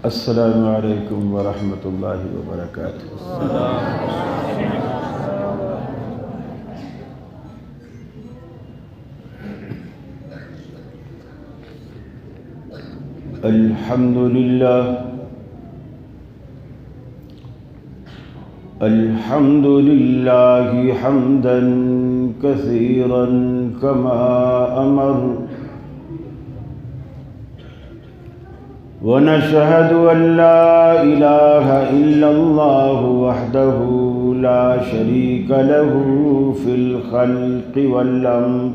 السلام علیکم ورحمۃ اللہ وبرکاتہ۔ الحمد للہ الحمد للہ حمدا کثیرا کما امر، ونشهد أن لا إله إلا الله وحده لا شريك له في الخلق والأمر،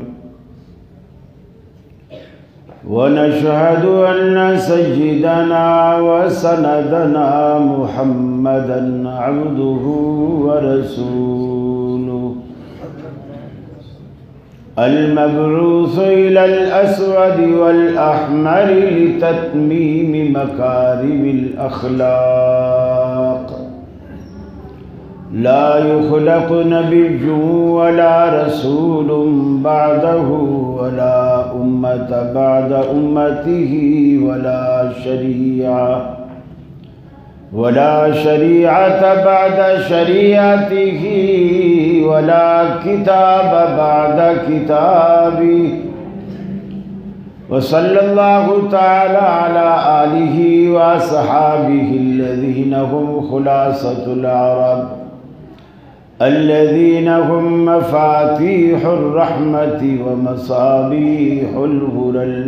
ونشهد أن سيدنا وسندنا محمدا عبده ورسوله المبعوث إلى الأسود والأحمر لتتميم مكارم الأخلاق، لا يخلق نبي ولا رسول بعده ولا أمة بعد أمته ولا شريعة بعد شريعته ولا كتاب بعد كتابه، وصلى الله تعالى على آله وأصحابه الذين هم خلاصة العرب، الذين هم مفاتيح الرحمة ومصابيح الغرل۔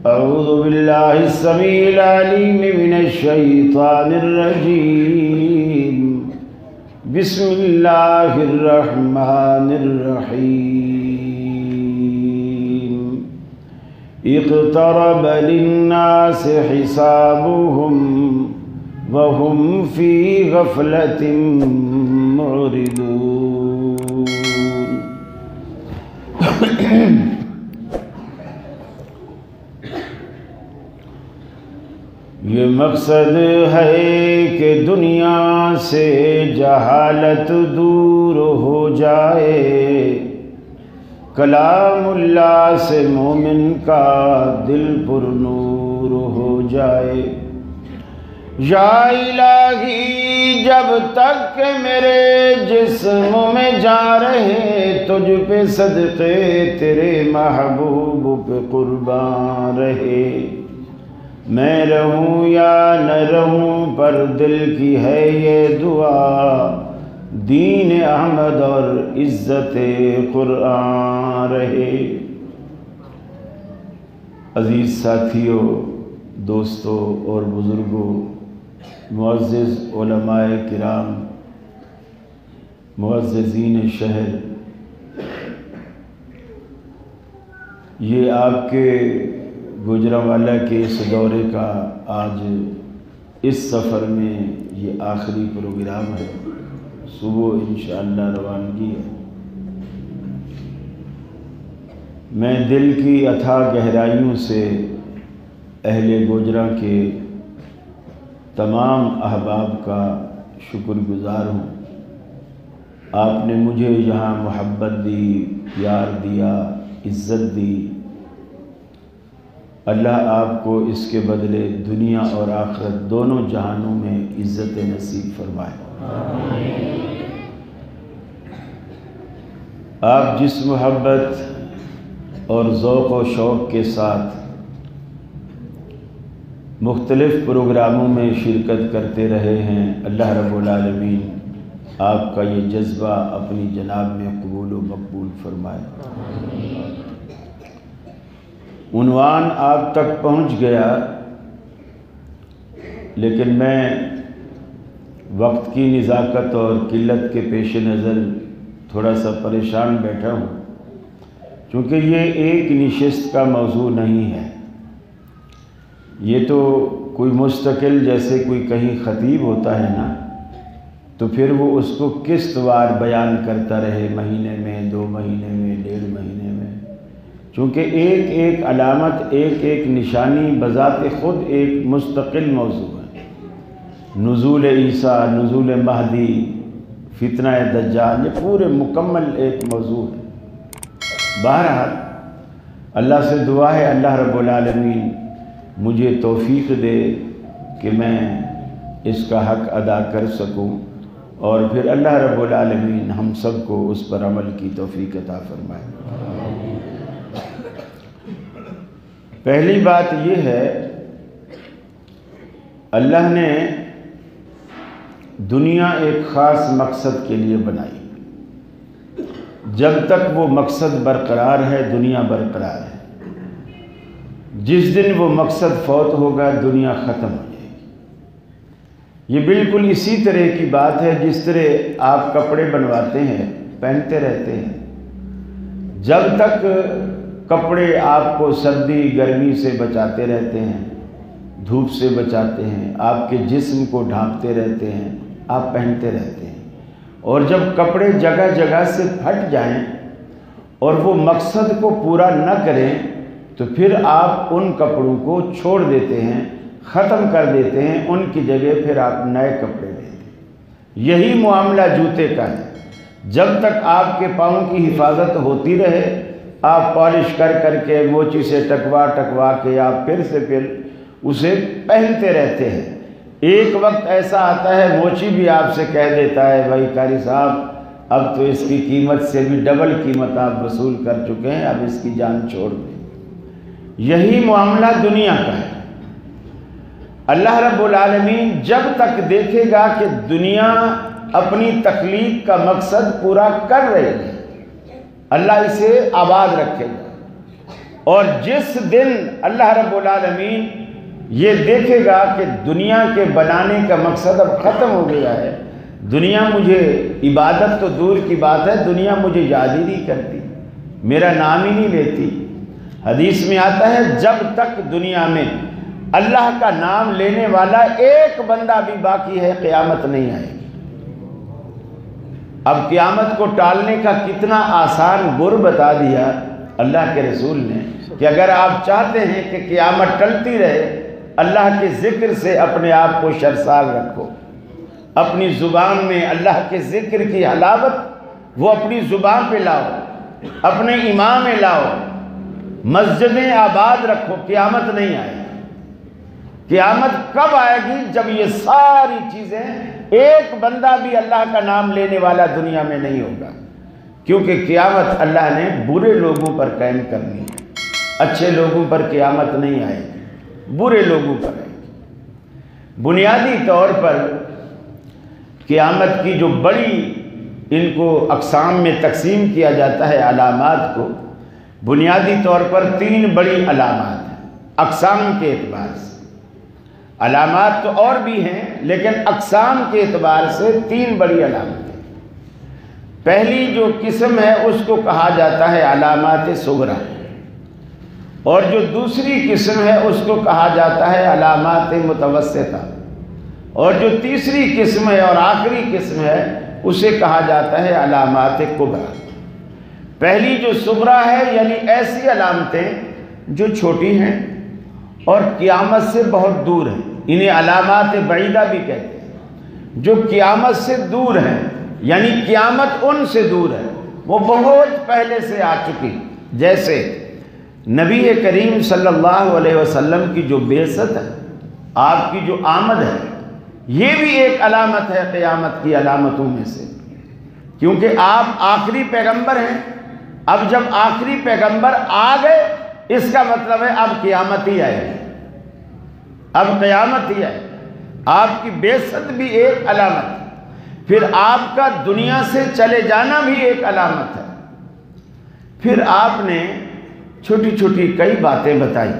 أعوذ بالله السميع العليم من الشيطان الرجيم، بسم الله الرحمن الرحيم۔ اقترب للناس حسابهم وهم في غفلة معرضون۔ یہ مقصد ہے کہ دنیا سے جہالت دور ہو جائے، کلام اللہ سے مومن کا دل پر نور ہو جائے۔ یا الہی جب تک کہ میرے جسم میں جان رہے، تجھ پہ صدقے تیرے محبوب پہ قربان رہے، میں رہوں یا نہ رہوں پر دل کی ہے یہ دعا، دین احمد اور عزت قرآن رہے۔ عزیز ساتھیوں، دوستوں اور بزرگوں، معزز علماء کرام، معززین شہر، یہ آپ کے گوجرانوالہ کے اس دورے کا آج اس سفر میں یہ آخری پروگرام ہے، صبح انشاءاللہ روانگی ہے۔ میں دل کی اتھاہ گہرائیوں سے اہل گوجراں کے تمام احباب کا شکر گزار ہوں۔ آپ نے مجھے یہاں محبت دی، پیار دیا، عزت دی، اللہ آپ کو اس کے بدلے دنیا اور آخرت دونوں جہانوں میں عزت نصیب فرمائے۔ آپ جس محبت اور ذوق و شوق کے ساتھ مختلف پروگراموں میں شرکت کرتے رہے ہیں، اللہ رب العالمین آپ کا یہ جذبہ اپنی جناب میں قبول و مقبول فرمائے۔ عنوان آپ تک پہنچ گیا، لیکن میں وقت کی نزاکت اور قلت کے پیش نظر تھوڑا سا پریشان بیٹھا ہوں، چونکہ یہ ایک نشست کا موضوع نہیں ہے، یہ تو کوئی مستقل جیسے کوئی کہیں خطیب ہوتا ہے نا، تو پھر وہ اس کو قسط وار بیان کرتا رہے، مہینے میں، 2 مہینے میں، 1.5 مہینے میں، چونکہ ایک ایک علامت، ایک ایک نشانی بذات خود ایک مستقل موضوع ہے۔ نزول عیسیٰ، نزول مہدی، فتنہ دجال، یہ پورے مکمل ایک موضوع ہے۔ بہرحال اللہ سے دعا ہے اللہ رب العالمین مجھے توفیق دے کہ میں اس کا حق ادا کر سکوں، اور پھر اللہ رب العالمین ہم سب کو اس پر عمل کی توفیق عطا فرمائے۔ پہلی بات یہ ہے، اللہ نے دنیا ایک خاص مقصد کے لیے بنائی۔ جب تک وہ مقصد برقرار ہے دنیا برقرار ہے، جس دن وہ مقصد فوت ہوگا دنیا ختم ہو جائے گی۔ یہ بالکل اسی طرح کی بات ہے جس طرح آپ کپڑے بنواتے ہیں، پہنتے رہتے ہیں، جب تک کپڑے آپ کو سردی گرمی سے بچاتے رہتے ہیں، دھوپ سے بچاتے ہیں، آپ کے جسم کو ڈھانپتے رہتے ہیں، آپ پہنتے رہتے ہیں، اور جب کپڑے جگہ جگہ سے پھٹ جائیں اور وہ مقصد کو پورا نہ کریں تو پھر آپ ان کپڑوں کو چھوڑ دیتے ہیں، ختم کر دیتے ہیں، ان کی جگہ پھر آپ نئے کپڑے لیتے ہیں۔ یہی معاملہ جوتے کا ہے، جب تک آپ کے پاؤں کی حفاظت ہوتی رہے، آپ پالش کر کر کے موچی سے ٹکوا کے آپ پھر سے پھر اسے پہنتے رہتے ہیں۔ ایک وقت ایسا آتا ہے موچی بھی آپ سے کہہ دیتا ہے بھائی قاری صاحب اب تو اس کی قیمت سے بھی ڈبل قیمت آپ وصول کر چکے ہیں، اب اس کی جان چھوڑ دیں۔ یہی معاملہ دنیا کا ہے۔ اللہ رب العالمین جب تک دیکھے گا کہ دنیا اپنی تخلیق کا مقصد پورا کر رہی ہے، اللہ اسے آباد رکھے گا، اور جس دن اللہ رب العالمین یہ دیکھے گا کہ دنیا کے بنانے کا مقصد اب ختم ہو گیا ہے، دنیا مجھے عبادت تو دور کی بات ہے، دنیا مجھے یاد ہی نہیں کرتی، میرا نام ہی نہیں لیتی۔ حدیث میں آتا ہے جب تک دنیا میں اللہ کا نام لینے والا ایک بندہ بھی باقی ہے قیامت نہیں آئے گی۔ اب قیامت کو ٹالنے کا کتنا آسان گر بتا دیا اللہ کے رسول نے کہ اگر آپ چاہتے ہیں کہ قیامت ٹلتی رہے، اللہ کے ذکر سے اپنے آپ کو شرسال رکھو، اپنی زبان میں اللہ کے ذکر کی حلاوت وہ اپنی زبان پہ لاؤ، اپنے امام میں لاؤ، مسجدیں آباد رکھو، قیامت نہیں آئے گی۔ قیامت کب آئے گی؟ جب یہ ساری چیزیں ایک بندہ بھی اللہ کا نام لینے والا دنیا میں نہیں ہوگا، کیونکہ قیامت اللہ نے برے لوگوں پر قائم کرنی ہے، اچھے لوگوں پر قیامت نہیں آئے گی، برے لوگوں پر آئے گی۔ بنیادی طور پر قیامت کی جو بڑی ان کو اقسام میں تقسیم کیا جاتا ہے علامات کو، بنیادی طور پر 3 بڑی علامات ہیں اقسام کے اعتبار سے۔ علامات تو اور بھی ہیں لیکن اقسام کے اعتبار سے 3 بڑی علامتیں۔ پہلی جو قسم ہے اس کو کہا جاتا ہے علامات صغرا، اور جو دوسری قسم ہے اس کو کہا جاتا ہے علامات متوسطہ، اور جو تیسری قسم ہے اور آخری قسم ہے اسے کہا جاتا ہے علامات کبریٰ۔ پہلی جو صغرا ہے یعنی ایسی علامتیں جو چھوٹی ہیں اور قیامت سے بہت دور ہیں، انہیں علامات بعیدہ بھی کہتے ہیں، جو قیامت سے دور ہیں، یعنی قیامت ان سے دور ہے، وہ بہت پہلے سے آ چکی۔ جیسے نبی کریم صلی اللہ علیہ وسلم کی جو بعثت ہے، آپ کی جو آمد ہے، یہ بھی ایک علامت ہے قیامت کی علامتوں میں سے، کیونکہ آپ آخری پیغمبر ہیں۔ اب جب آخری پیغمبر آ گئے اس کا مطلب ہے اب قیامت ہی آئے گی، اب قیامت ہی آئے گی۔ آپ کی بعثت بھی ایک علامت ہے، پھر آپ کا دنیا سے چلے جانا بھی ایک علامت ہے۔ پھر آپ نے چھوٹی چھوٹی کئی باتیں بتائی،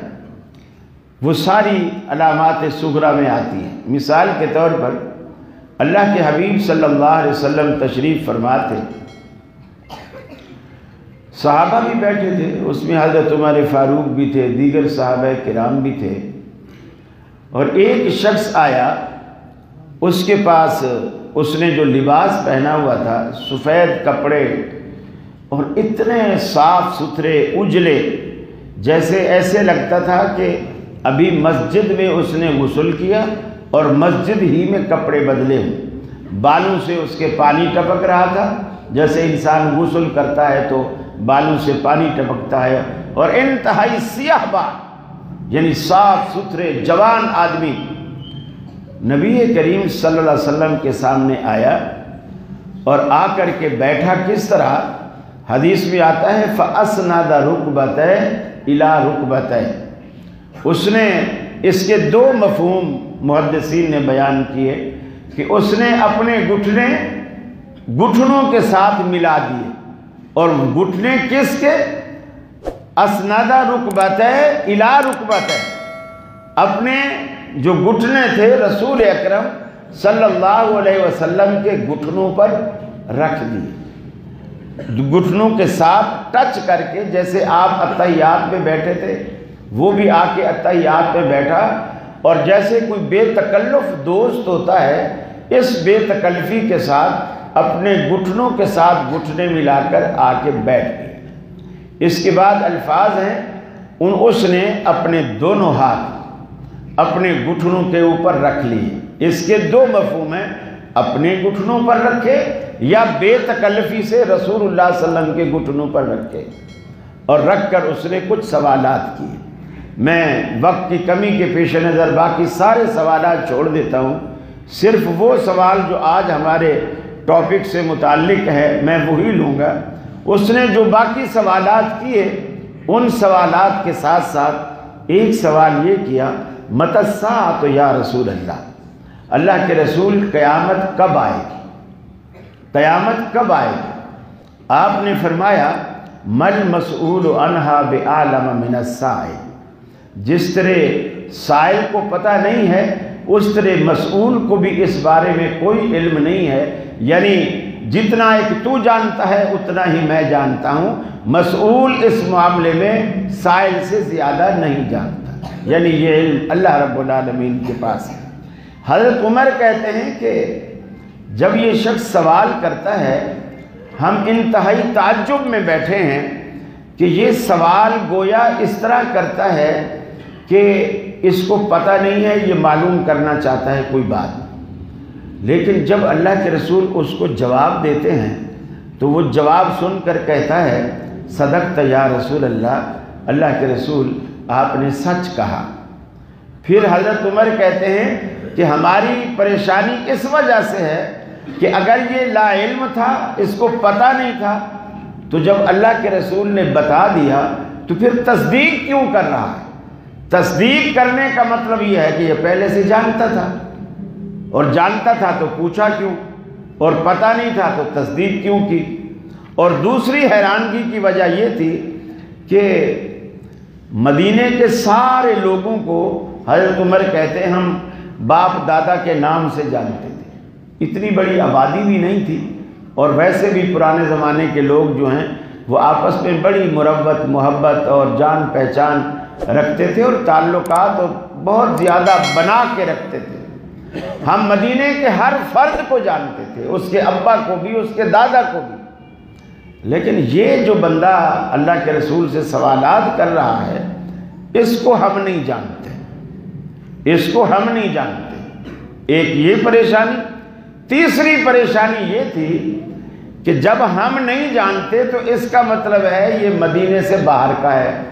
وہ ساری علامات صغرا میں آتی ہیں۔ مثال کے طور پر اللہ کے حبیب صلی اللہ علیہ وسلم تشریف فرما تھے، صحابہ بھی بیٹھے تھے، اس میں حضرت عمر فاروق بھی تھے، دیگر صحابہ کرام بھی تھے، اور ایک شخص آیا، اس کے پاس اس نے جو لباس پہنا ہوا تھا سفید کپڑے اور اتنے صاف ستھرے اجلے، جیسے ایسے لگتا تھا کہ ابھی مسجد میں اس نے غسل کیا اور مسجد ہی میں کپڑے بدلے ہوں، بالوں سے اس کے پانی ٹپک رہا تھا، جیسے انسان غسل کرتا ہے تو بالوں سے پانی ٹپکتا ہے، اور انتہائی سیاہ بال، یعنی صاف ستھرے جوان آدمی، نبی کریم صلی اللہ علیہ وسلم کے سامنے آیا اور آ کر کے بیٹھا کس طرح؟ حدیث میں آتا ہے فَأَسْنَدَ رُكْبَتَيْهِ إِلَىٰ رُكْبَتَيْهِ۔ اس نے اس کے دو مفہوم محدثین نے بیان کیے کہ اس نے اپنے گھٹنے گھٹنوں کے ساتھ ملا دیے، اور گھٹنے کس کے؟ اسناد رکبتہ الی رکبتہ، اپنے جو گھٹنے تھے رسول اکرم صلی اللہ علیہ وسلم کے گھٹنوں پر رکھ دیے، گھٹنوں کے ساتھ ٹچ کر کے، جیسے آپ اتحیات میں بیٹھے تھے وہ بھی آ کے اتحیات میں بیٹھا، اور جیسے کوئی بے تکلف دوست ہوتا ہے اس بے تکلفی کے ساتھ اپنے گھٹنوں کے ساتھ گھٹنے ملا کر آ کے بیٹھ گئے۔ اس کے بعد الفاظ ہیں اس نے اپنے دونوں ہاتھ اپنے گھٹنوں کے اوپر رکھ لیے۔ اس کے دو مفہوم ہیں، اپنے گھٹنوں پر رکھے یا بے تکلفی سے رسول اللہ صلی اللہ علیہ وسلم کے گھٹنوں پر رکھے، اور رکھ کر اس نے کچھ سوالات کیے۔ میں وقت کی کمی کے پیش نظر باقی سارے سوالات چھوڑ دیتا ہوں، صرف وہ سوال جو آج ہمارے ٹاپک سے متعلق ہے میں وہی لوں گا۔ اس نے جو باقی سوالات کیے ان سوالات کے ساتھ ساتھ ایک سوال یہ کیا، متی الساعۃ یا رسول اللہ، اللہ کے رسول قیامت کب آئے گی؟ قیامت کب آئے گی؟ آپ نے فرمایا مل مسئول عنہا بعالم من السائل، جس طرح سائل کو پتہ نہیں ہے اس طرح مسئول کو بھی اس بارے میں کوئی علم نہیں ہے، یعنی جتنا ایک تو جانتا ہے اتنا ہی میں جانتا ہوں، مسئول اس معاملے میں سائل سے زیادہ نہیں جانتا، یعنی یہ علم اللہ رب العالمین کے پاس ہے۔ حضرت عمر کہتے ہیں کہ جب یہ شخص سوال کرتا ہے ہم انتہائی تعجب میں بیٹھے ہیں کہ یہ سوال گویا اس طرح کرتا ہے کہ اس کو پتہ نہیں ہے، یہ معلوم کرنا چاہتا ہے کوئی بات، لیکن جب اللہ کے رسول اس کو جواب دیتے ہیں تو وہ جواب سن کر کہتا ہے صدقت یا رسول اللہ، اللہ کے رسول آپ نے سچ کہا۔ پھر حضرت عمر کہتے ہیں کہ ہماری پریشانی اس وجہ سے ہے کہ اگر یہ لا علم تھا، اس کو پتہ نہیں تھا، تو جب اللہ کے رسول نے بتا دیا تو پھر تصدیق کیوں کر رہا ہے؟ تصدیق کرنے کا مطلب یہ ہے کہ یہ پہلے سے جانتا تھا، اور جانتا تھا تو پوچھا کیوں، اور پتہ نہیں تھا تو تصدیق کیوں کی؟ اور دوسری حیرانگی کی وجہ یہ تھی کہ مدینے کے سارے لوگوں کو حضرت عمر کہتے ہیں ہم باپ دادا کے نام سے جانتے تھے، اتنی بڑی آبادی بھی نہیں تھی، اور ویسے بھی پرانے زمانے کے لوگ جو ہیں وہ آپس میں بڑی مروت محبت اور جان پہچان رکھتے تھے، اور تعلقات بہت زیادہ بنا کے رکھتے تھے۔ ہم مدینے کے ہر فرد کو جانتے تھے، اس کے ابا کو بھی اس کے دادا کو بھی، لیکن یہ جو بندہ اللہ کے رسول سے سوالات کر رہا ہے اس کو ہم نہیں جانتے، اس کو ہم نہیں جانتے۔ ایک یہ پریشانی، تیسری پریشانی یہ تھی کہ جب ہم نہیں جانتے تو اس کا مطلب ہے یہ مدینے سے باہر کا ہے،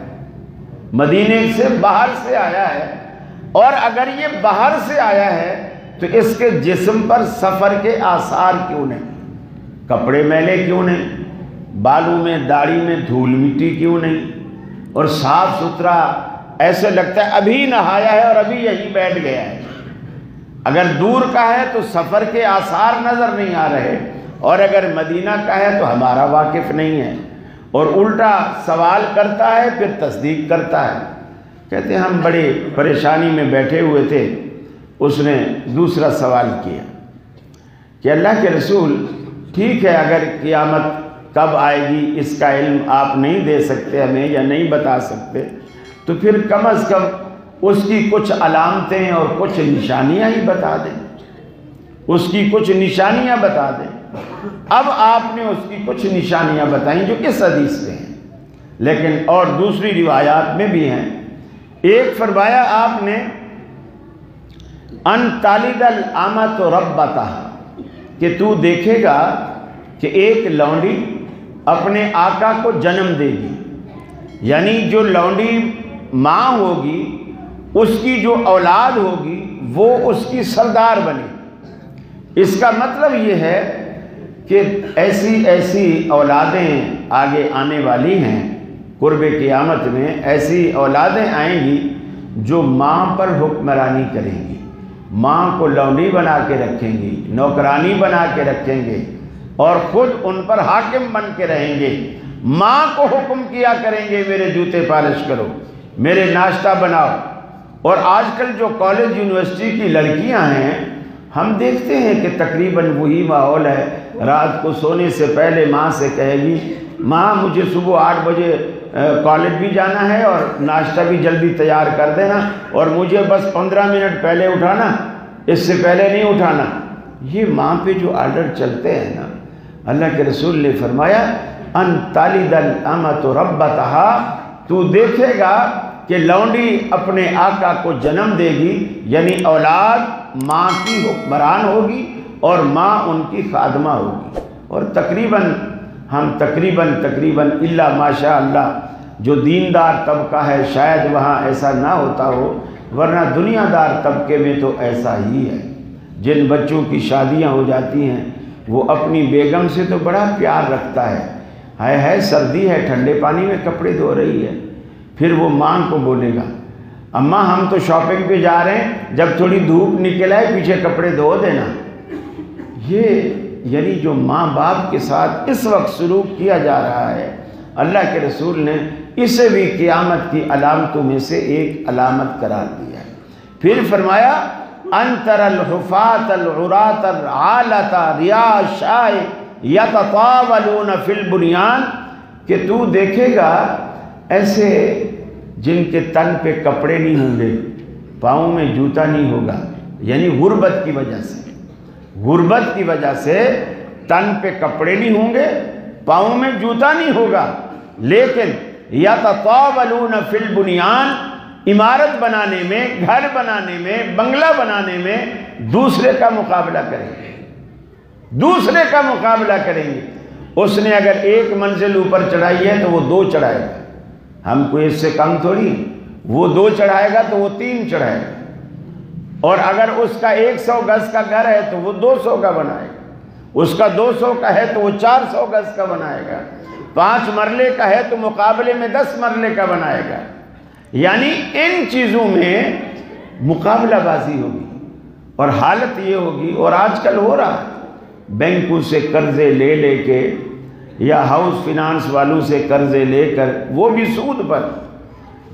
مدینے سے باہر سے آیا ہے، اور اگر یہ باہر سے آیا ہے تو اس کے جسم پر سفر کے آثار کیوں نہیں؟ کپڑے میلے کیوں نہیں؟ بالوں میں داڑھی میں دھول مٹی کیوں نہیں؟ اور صاف ستھرا ایسے لگتا ہے ابھی نہایا ہے اور ابھی یہی بیٹھ گیا ہے۔ اگر دور کا ہے تو سفر کے آثار نظر نہیں آ رہے، اور اگر مدینہ کا ہے تو ہمارا واقف نہیں ہے، اور الٹا سوال کرتا ہے پھر تصدیق کرتا ہے۔ کہتے ہیں ہم بڑے پریشانی میں بیٹھے ہوئے تھے، اس نے دوسرا سوال کیا کہ اللہ کے رسول ٹھیک ہے اگر قیامت کب آئے گی اس کا علم آپ نہیں دے سکتے ہمیں یا نہیں بتا سکتے، تو پھر کم از کم اس کی کچھ علامتیں اور کچھ نشانیاں ہی بتا دیں، اس کی کچھ نشانیاں بتا دیں۔ اب آپ نے اس کی کچھ نشانیاں بتائیں جو کس حدیث میں ہیں، لیکن اور دوسری روایات میں بھی ہیں۔ ایک فرمایا آپ نے ان تالد الامۃ ربتہا، کہ تو دیکھے گا کہ ایک لونڈی اپنے آقا کو جنم دے گی، یعنی جو لونڈی ماں ہوگی اس کی جو اولاد ہوگی وہ اس کی سردار بنے۔ اس کا مطلب یہ ہے کہ ایسی ایسی اولادیں آگے آنے والی ہیں، قرب قیامت میں ایسی اولادیں آئیں گی جو ماں پر حکمرانی کریں گی، ماں کو لونڈی بنا کے رکھیں گی، نوکرانی بنا کے رکھیں گے اور خود ان پر حاکم بن کے رہیں گے۔ ماں کو حکم کیا کریں گے میرے جوتے پالش کرو، میرے ناشتہ بناؤ۔ اور آج کل جو کالج یونیورسٹی کی لڑکیاں ہیں، ہم دیکھتے ہیں کہ تقریباً وہی ماحول ہے۔ رات کو سونے سے پہلے ماں سے کہے گی ماں مجھے صبح 8 بجے کالج بھی جانا ہے اور ناشتہ بھی جلدی تیار کر دینا اور مجھے بس 15 منٹ پہلے اٹھانا، اس سے پہلے نہیں اٹھانا۔ یہ ماں پہ جو آرڈر چلتے ہیں نا، اللہ کے رسول نے فرمایا ان تلد الامۃ ربتہا، تو دیکھے گا کہ لونڈی اپنے آقا کو جنم دے گی، یعنی اولاد ماں کی حکمران ہوگی اور ماں ان کی خادمہ ہوگی۔ اور ہم تقریباً الا ماشاء اللہ جو دیندار طبقہ ہے شاید وہاں ایسا نہ ہوتا ہو، ورنہ دنیا دار طبقے میں تو ایسا ہی ہے۔ جن بچوں کی شادیاں ہو جاتی ہیں وہ اپنی بیگم سے تو بڑا پیار رکھتا ہے سردی ہے ٹھنڈے پانی میں کپڑے دھو رہی ہے، پھر وہ ماں کو بولے گا اماں ہم تو شاپنگ پہ جا رہے ہیں، جب تھوڑی دھوپ نکل آئے پیچھے کپڑے دھو دینا۔ یہ یعنی جو ماں باپ کے ساتھ اس وقت سلوک کیا جا رہا ہے، اللہ کے رسول نے اسے بھی قیامت کی علامتوں میں سے ایک علامت قرار دیا ہے۔ پھر فرمایا انتر الحفاة العراة العالة رعاء الشاة یتطاولون فی البنیان، کہ تو دیکھے گا ایسے جن کے تن پہ کپڑے نہیں ہوں گے، پاؤں میں جوتا نہیں ہوگا، یعنی غربت کی وجہ سے تن پہ کپڑے نہیں ہوں گے، پاؤں میں جوتا نہیں ہوگا، لیکن یتطاولون فی البنیان، عمارت بنانے میں، گھر بنانے میں، بنگلہ بنانے میں دوسرے کا مقابلہ کریں گے۔ اس نے اگر 1 منزل اوپر چڑھائی ہے تو وہ 2 چڑھائے گا، ہم کو اس سے کم تھوڑی ہے، وہ 2 چڑھائے گا تو وہ 3 چڑھائے گا۔ اور اگر اس کا 100 گز کا گھر ہے تو وہ 200 کا بنائے گا، اس کا 200 کا ہے تو وہ 400 گز کا بنائے گا، 5 مرلے کا ہے تو مقابلے میں 10 مرلے کا بنائے گا۔ یعنی ان چیزوں میں مقابلہ بازی ہوگی اور حالت یہ ہوگی، اور آج کل ہو رہا ہے، بینکوں سے قرضے لے کے یا ہاؤس فینانس والوں سے قرضے لے کر وہ بھی سود پر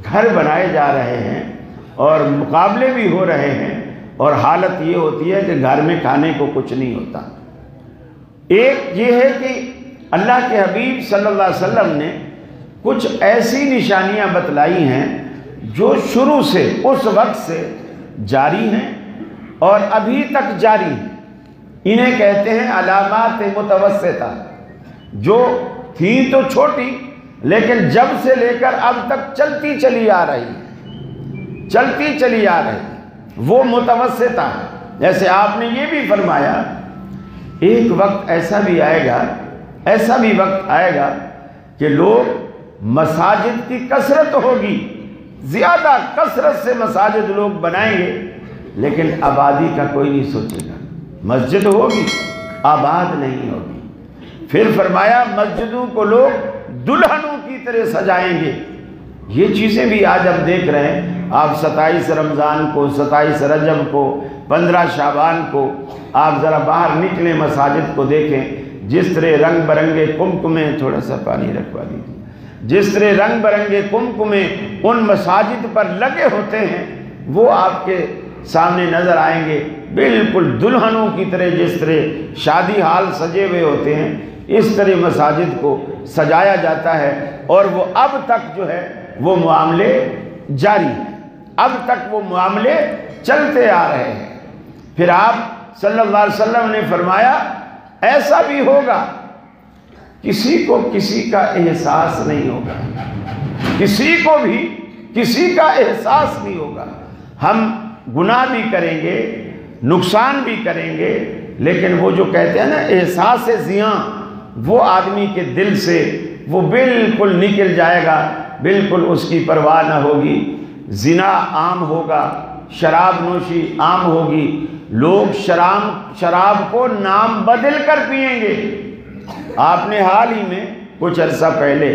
گھر بنائے جا رہے ہیں اور مقابلے بھی ہو رہے ہیں، اور حالت یہ ہوتی ہے کہ گھر میں کھانے کو کچھ نہیں ہوتا۔ ایک یہ ہے کہ اللہ کے حبیب صلی اللہ علیہ وسلم نے کچھ ایسی نشانیاں بتلائی ہیں جو شروع سے اس وقت سے جاری ہیں اور ابھی تک جاری ہیں۔ انہیں کہتے ہیں علامات متوسطہ، جو تھی تو چھوٹی لیکن جب سے لے کر اب تک چلتی چلی آ رہی، وہ متوسطہ ہے۔ جیسے آپ نے یہ بھی فرمایا ایک وقت ایسا بھی آئے گا کہ لوگ مساجد کی کثرت ہوگی، زیادہ کثرت سے مساجد لوگ بنائیں گے، لیکن آبادی کا کوئی نہیں سوچے گا۔ مسجد ہوگی، آباد نہیں ہوگی۔ پھر فرمایا مسجدوں کو لوگ دلہنوں کی طرح سجائیں گے۔ یہ چیزیں بھی آج ہم دیکھ رہے ہیں۔ آپ 27 رمضان کو، 27 رجب کو، 15 شعبان کو آپ ذرا باہر نکلیں، مساجد کو دیکھیں، جس طرح رنگ برنگے کمکمے، تھوڑا سا پانی رکھوا دیجیے، جس طرح رنگ برنگے کمکمے ان مساجد پر لگے ہوتے ہیں، وہ آپ کے سامنے نظر آئیں گے، بالکل دلہنوں کی طرح۔ جس طرح شادی ہال سجے ہوئے ہوتے ہیں، اس طرح مساجد کو سجایا جاتا ہے، اور وہ اب تک جو ہے وہ معاملے جاری ہیں، اب تک وہ معاملے چلتے آ رہے ہیں۔ پھر آپ صلی اللہ علیہ وسلم نے فرمایا ایسا بھی ہوگا کسی کو کسی کا احساس نہیں ہوگا، کسی کو بھی کسی کا احساس نہیں ہوگا۔ ہم گناہ بھی کریں گے، نقصان بھی کریں گے، لیکن وہ جو کہتے ہیں نا احساس زیاں، وہ آدمی کے دل سے وہ بالکل نکل جائے گا، بالکل اس کی پرواہ نہ ہوگی۔ زنا عام ہوگا، شراب نوشی عام ہوگی، لوگ شراب کو نام بدل کر پئیں گے۔ آپ نے حال ہی میں کچھ عرصہ پہلے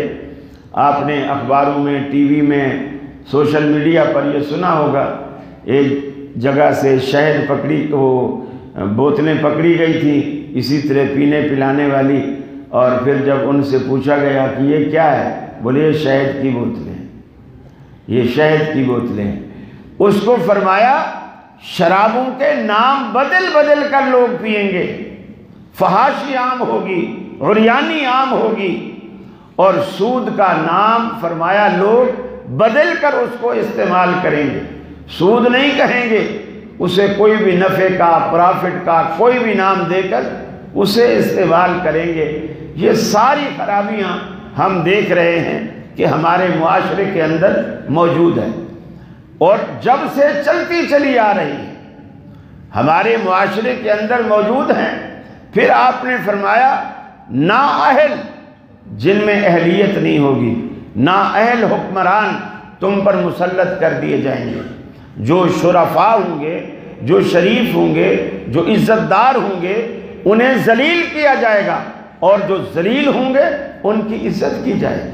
آپ نے اخباروں میں، ٹی وی میں، سوشل میڈیا پر یہ سنا ہوگا، ایک جگہ سے شہد بوتلیں پکڑی گئی تھی اسی طرح پینے پلانے والی، اور پھر جب ان سے پوچھا گیا کہ یہ کیا ہے، بولے یہ شہد کی بوتلیں، یہ شہد کی بوتلیں۔ اس کو فرمایا شرابوں کے نام بدل بدل کر لوگ پئیں گے، فحاشی عام ہوگی، عریانی عام ہوگی، اور سود کا نام فرمایا لوگ بدل کر اس کو استعمال کریں گے۔ سود نہیں کہیں گے، اسے کوئی بھی نفع کا، پرافٹ کا کوئی بھی نام دے کر اسے استعمال کریں گے۔ یہ ساری خرابیاں ہم دیکھ رہے ہیں کہ ہمارے معاشرے کے اندر موجود ہے، اور جب سے چلتی چلی آ رہی ہے، ہمارے معاشرے کے اندر موجود ہیں۔ پھر آپ نے فرمایا نااہل، جن میں اہلیت نہیں ہوگی، نااہل حکمران تم پر مسلط کر دیے جائیں گے۔ جو شرفاء ہوں گے، جو شریف ہوں گے، جو عزت دار ہوں گے، انہیں ذلیل کیا جائے گا، اور جو ذلیل ہوں گے ان کی عزت کی جائے گی،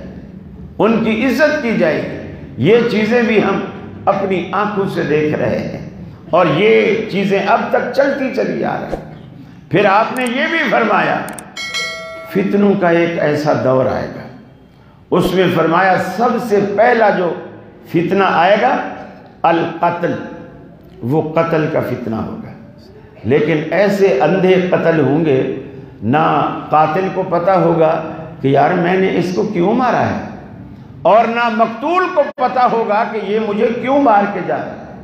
ان کی عزت کی جائے گی۔ یہ چیزیں بھی ہم اپنی آنکھوں سے دیکھ رہے ہیں، اور یہ چیزیں اب تک چلتی چلی آ رہی ہیں۔ پھر آپ نے یہ بھی فرمایا فتنوں کا ایک ایسا دور آئے گا، اس میں فرمایا سب سے پہلا جو فتنہ آئے گا القتل، وہ قتل کا فتنہ ہوگا۔ لیکن ایسے اندھے قتل ہوں گے، نہ قاتل کو پتہ ہوگا کہ یار میں نے اس کو کیوں مارا ہے، اور نہ مقتول کو پتہ ہوگا کہ یہ مجھے کیوں مار کے جا رہا ہے،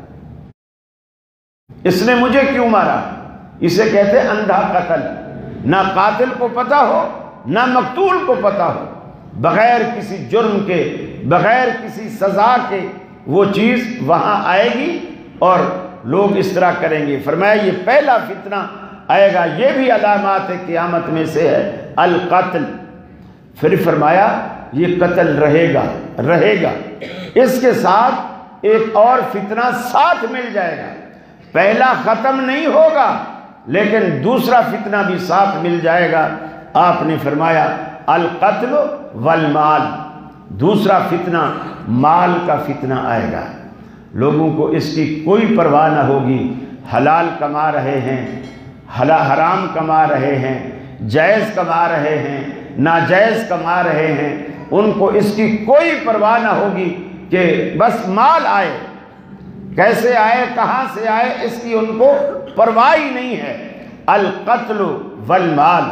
اس نے مجھے کیوں مارا۔ اسے کہتے ہیں اندھا قتل، نہ قاتل کو پتہ ہو نہ مقتول کو پتہ ہو، بغیر کسی جرم کے، بغیر کسی سزا کے وہ چیز وہاں آئے گی اور لوگ اس طرح کریں گے۔ فرمایا یہ پہلا فتنہ آئے گا، یہ بھی علامات قیامت میں سے ہے القتل۔ پھر فرمایا یہ قتل رہے گا، اس کے ساتھ ایک اور فتنہ ساتھ مل جائے گا۔ پہلا ختم نہیں ہوگا لیکن دوسرا فتنہ بھی ساتھ مل جائے گا۔ آپ نے فرمایا القتل والمال، دوسرا فتنہ مال کا فتنہ آئے گا۔ لوگوں کو اس کی کوئی پرواہ نہ ہوگی، حلال کما رہے ہیں، حرام کما رہے ہیں، جائز کما رہے ہیں، ناجائز کما رہے ہیں، ان کو اس کی کوئی پرواہ نہ ہوگی کہ بس مال آئے، کیسے آئے، کہاں سے آئے، اس کی ان کو پرواہ ہی نہیں ہے۔ القتل والمال،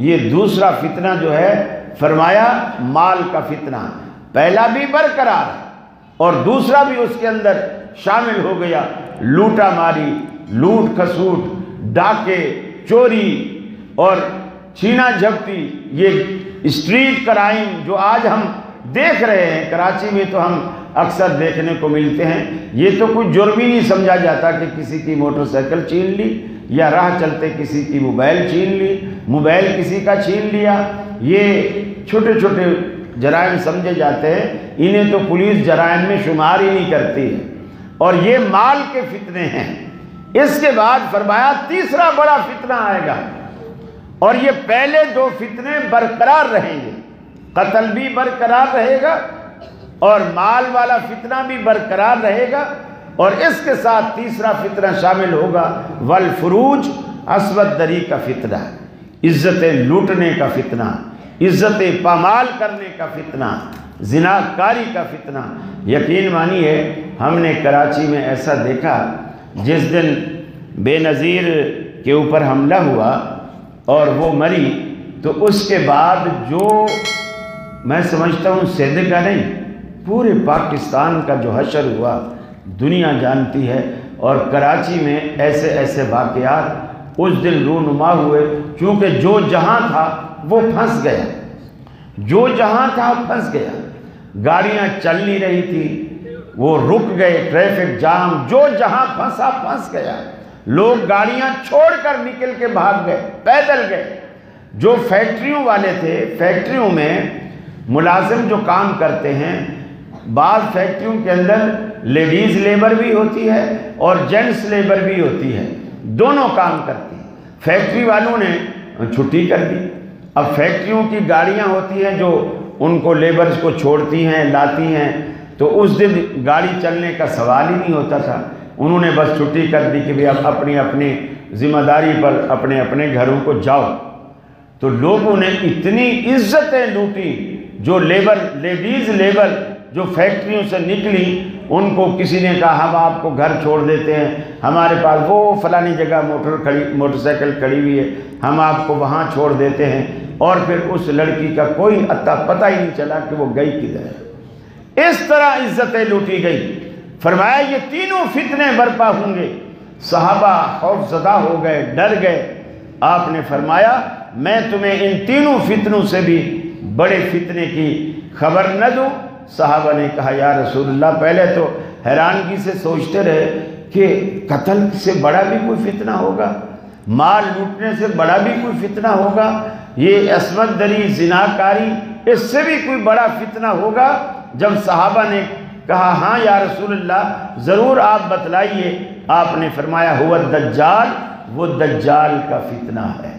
یہ دوسرا فتنہ جو ہے فرمایا مال کا فتنہ، پہلا بھی برقرار اور دوسرا بھی اس کے اندر شامل ہو گیا۔ لوٹا ماری، لوٹ کھسوٹ، ڈاکے، چوری اور چھینا جھپٹی، یہ اسٹریٹ کرائم جو آج ہم دیکھ رہے ہیں کراچی میں، تو ہم اکثر دیکھنے کو ملتے ہیں۔ یہ تو کوئی جرم ہی نہیں سمجھا جاتا کہ کسی کی موٹر سائیکل چھین لی، یا راہ چلتے کسی کی موبائل چھین لی، موبائل کسی کا چھین لیا۔ یہ چھوٹے چھوٹے جرائم سمجھے جاتے ہیں، انہیں تو پولیس جرائم میں شمار ہی نہیں کرتی ہے، اور یہ مال کے فتنے ہیں۔ اس کے بعد فرمایا تیسرا بڑا فتنہ آئے گا، اور یہ پہلے دو فتنے برقرار رہیں گے، قتل بھی برقرار رہے گا اور مال والا فتنہ بھی برقرار رہے گا، اور اس کے ساتھ تیسرا فتنہ شامل ہوگا والفروج، عصمت دری کا فتنہ، عزتیں لوٹنے کا فتنہ، عزتیں پامال کرنے کا فتنہ، زناکاری کا فتنہ۔ یقین مانیے ہم نے کراچی میں ایسا دیکھا، جس دن بے نظیر کے اوپر حملہ ہوا اور وہ مری، تو اس کے بعد جو میں سمجھتا ہوں سندھ کا نہیں، پورے پاکستان کا جو حشر ہوا دنیا جانتی ہے، اور کراچی میں ایسے ایسے واقعات اس دن رونما ہوئے، کیونکہ جو جہاں تھا وہ پھنس گیا، جو جہاں تھا پھنس گیا، گاڑیاں چل نہیں رہی تھی، وہ رک گئے، ٹریفک جام، جو جہاں پھنسا پھنس گیا، لوگ گاڑیاں چھوڑ کر نکل کے بھاگ گئے، پیدل گئے۔ جو فیکٹریوں والے تھے، فیکٹریوں میں ملازم جو کام کرتے ہیں، بعض فیکٹریوں کے اندر لیڈیز لیبر بھی ہوتی ہے اور جینٹس لیبر بھی ہوتی ہے، دونوں کام کرتی ہیں۔ فیکٹری والوں نے چھٹی کر دی۔ اب فیکٹریوں کی گاڑیاں ہوتی ہیں جو ان کو لیبرز کو چھوڑتی ہیں لاتی ہیں، تو اس دن گاڑی چلنے کا سوال ہی نہیں ہوتا تھا۔ انہوں نے بس چھٹی کر دی کہ بھی اب اپنی اپنی ذمہ داری پر اپنے اپنے گھروں کو جاؤ۔ تو لوگوں نے اتنی عزتیں لوٹی، جو لیڈیز لیبر جو فیکٹریوں سے نکلی، ان کو کسی نے کہا ہم آپ کو گھر چھوڑ دیتے ہیں، ہمارے پاس وہ فلانی جگہ موٹر سائیکل کھڑی ہوئی ہے، ہم آپ کو وہاں چھوڑ دیتے ہیں، اور پھر اس لڑکی کا کوئی پتہ ہی نہیں چلا کہ وہ گئی کدھر ہے۔ اس طرح عزتیں لوٹی گئی۔ فرمایا یہ تینوں فتنے برپا ہوں گے۔ صحابہ خوف زدہ ہو گئے، ڈر گئے۔ آپ نے فرمایا میں تمہیں ان تینوں فتنوں سے بھی بڑے فتنے کی خبر نہ دوں؟ صحابہ نے کہا یا رسول اللہ، پہلے تو حیرانگی سے سوچتے رہے کہ قتل سے بڑا بھی کوئی فتنہ ہوگا، مال لوٹنے سے بڑا بھی کوئی فتنہ ہوگا، یہ عصمت دری زناکاری اس سے بھی کوئی بڑا فتنہ ہوگا؟ جب صحابہ نے کہا ہاں یا رسول اللہ ضرور آپ بتلائیے، آپ نے فرمایا ہوا الدجال، وہ دجال کا فتنہ ہے۔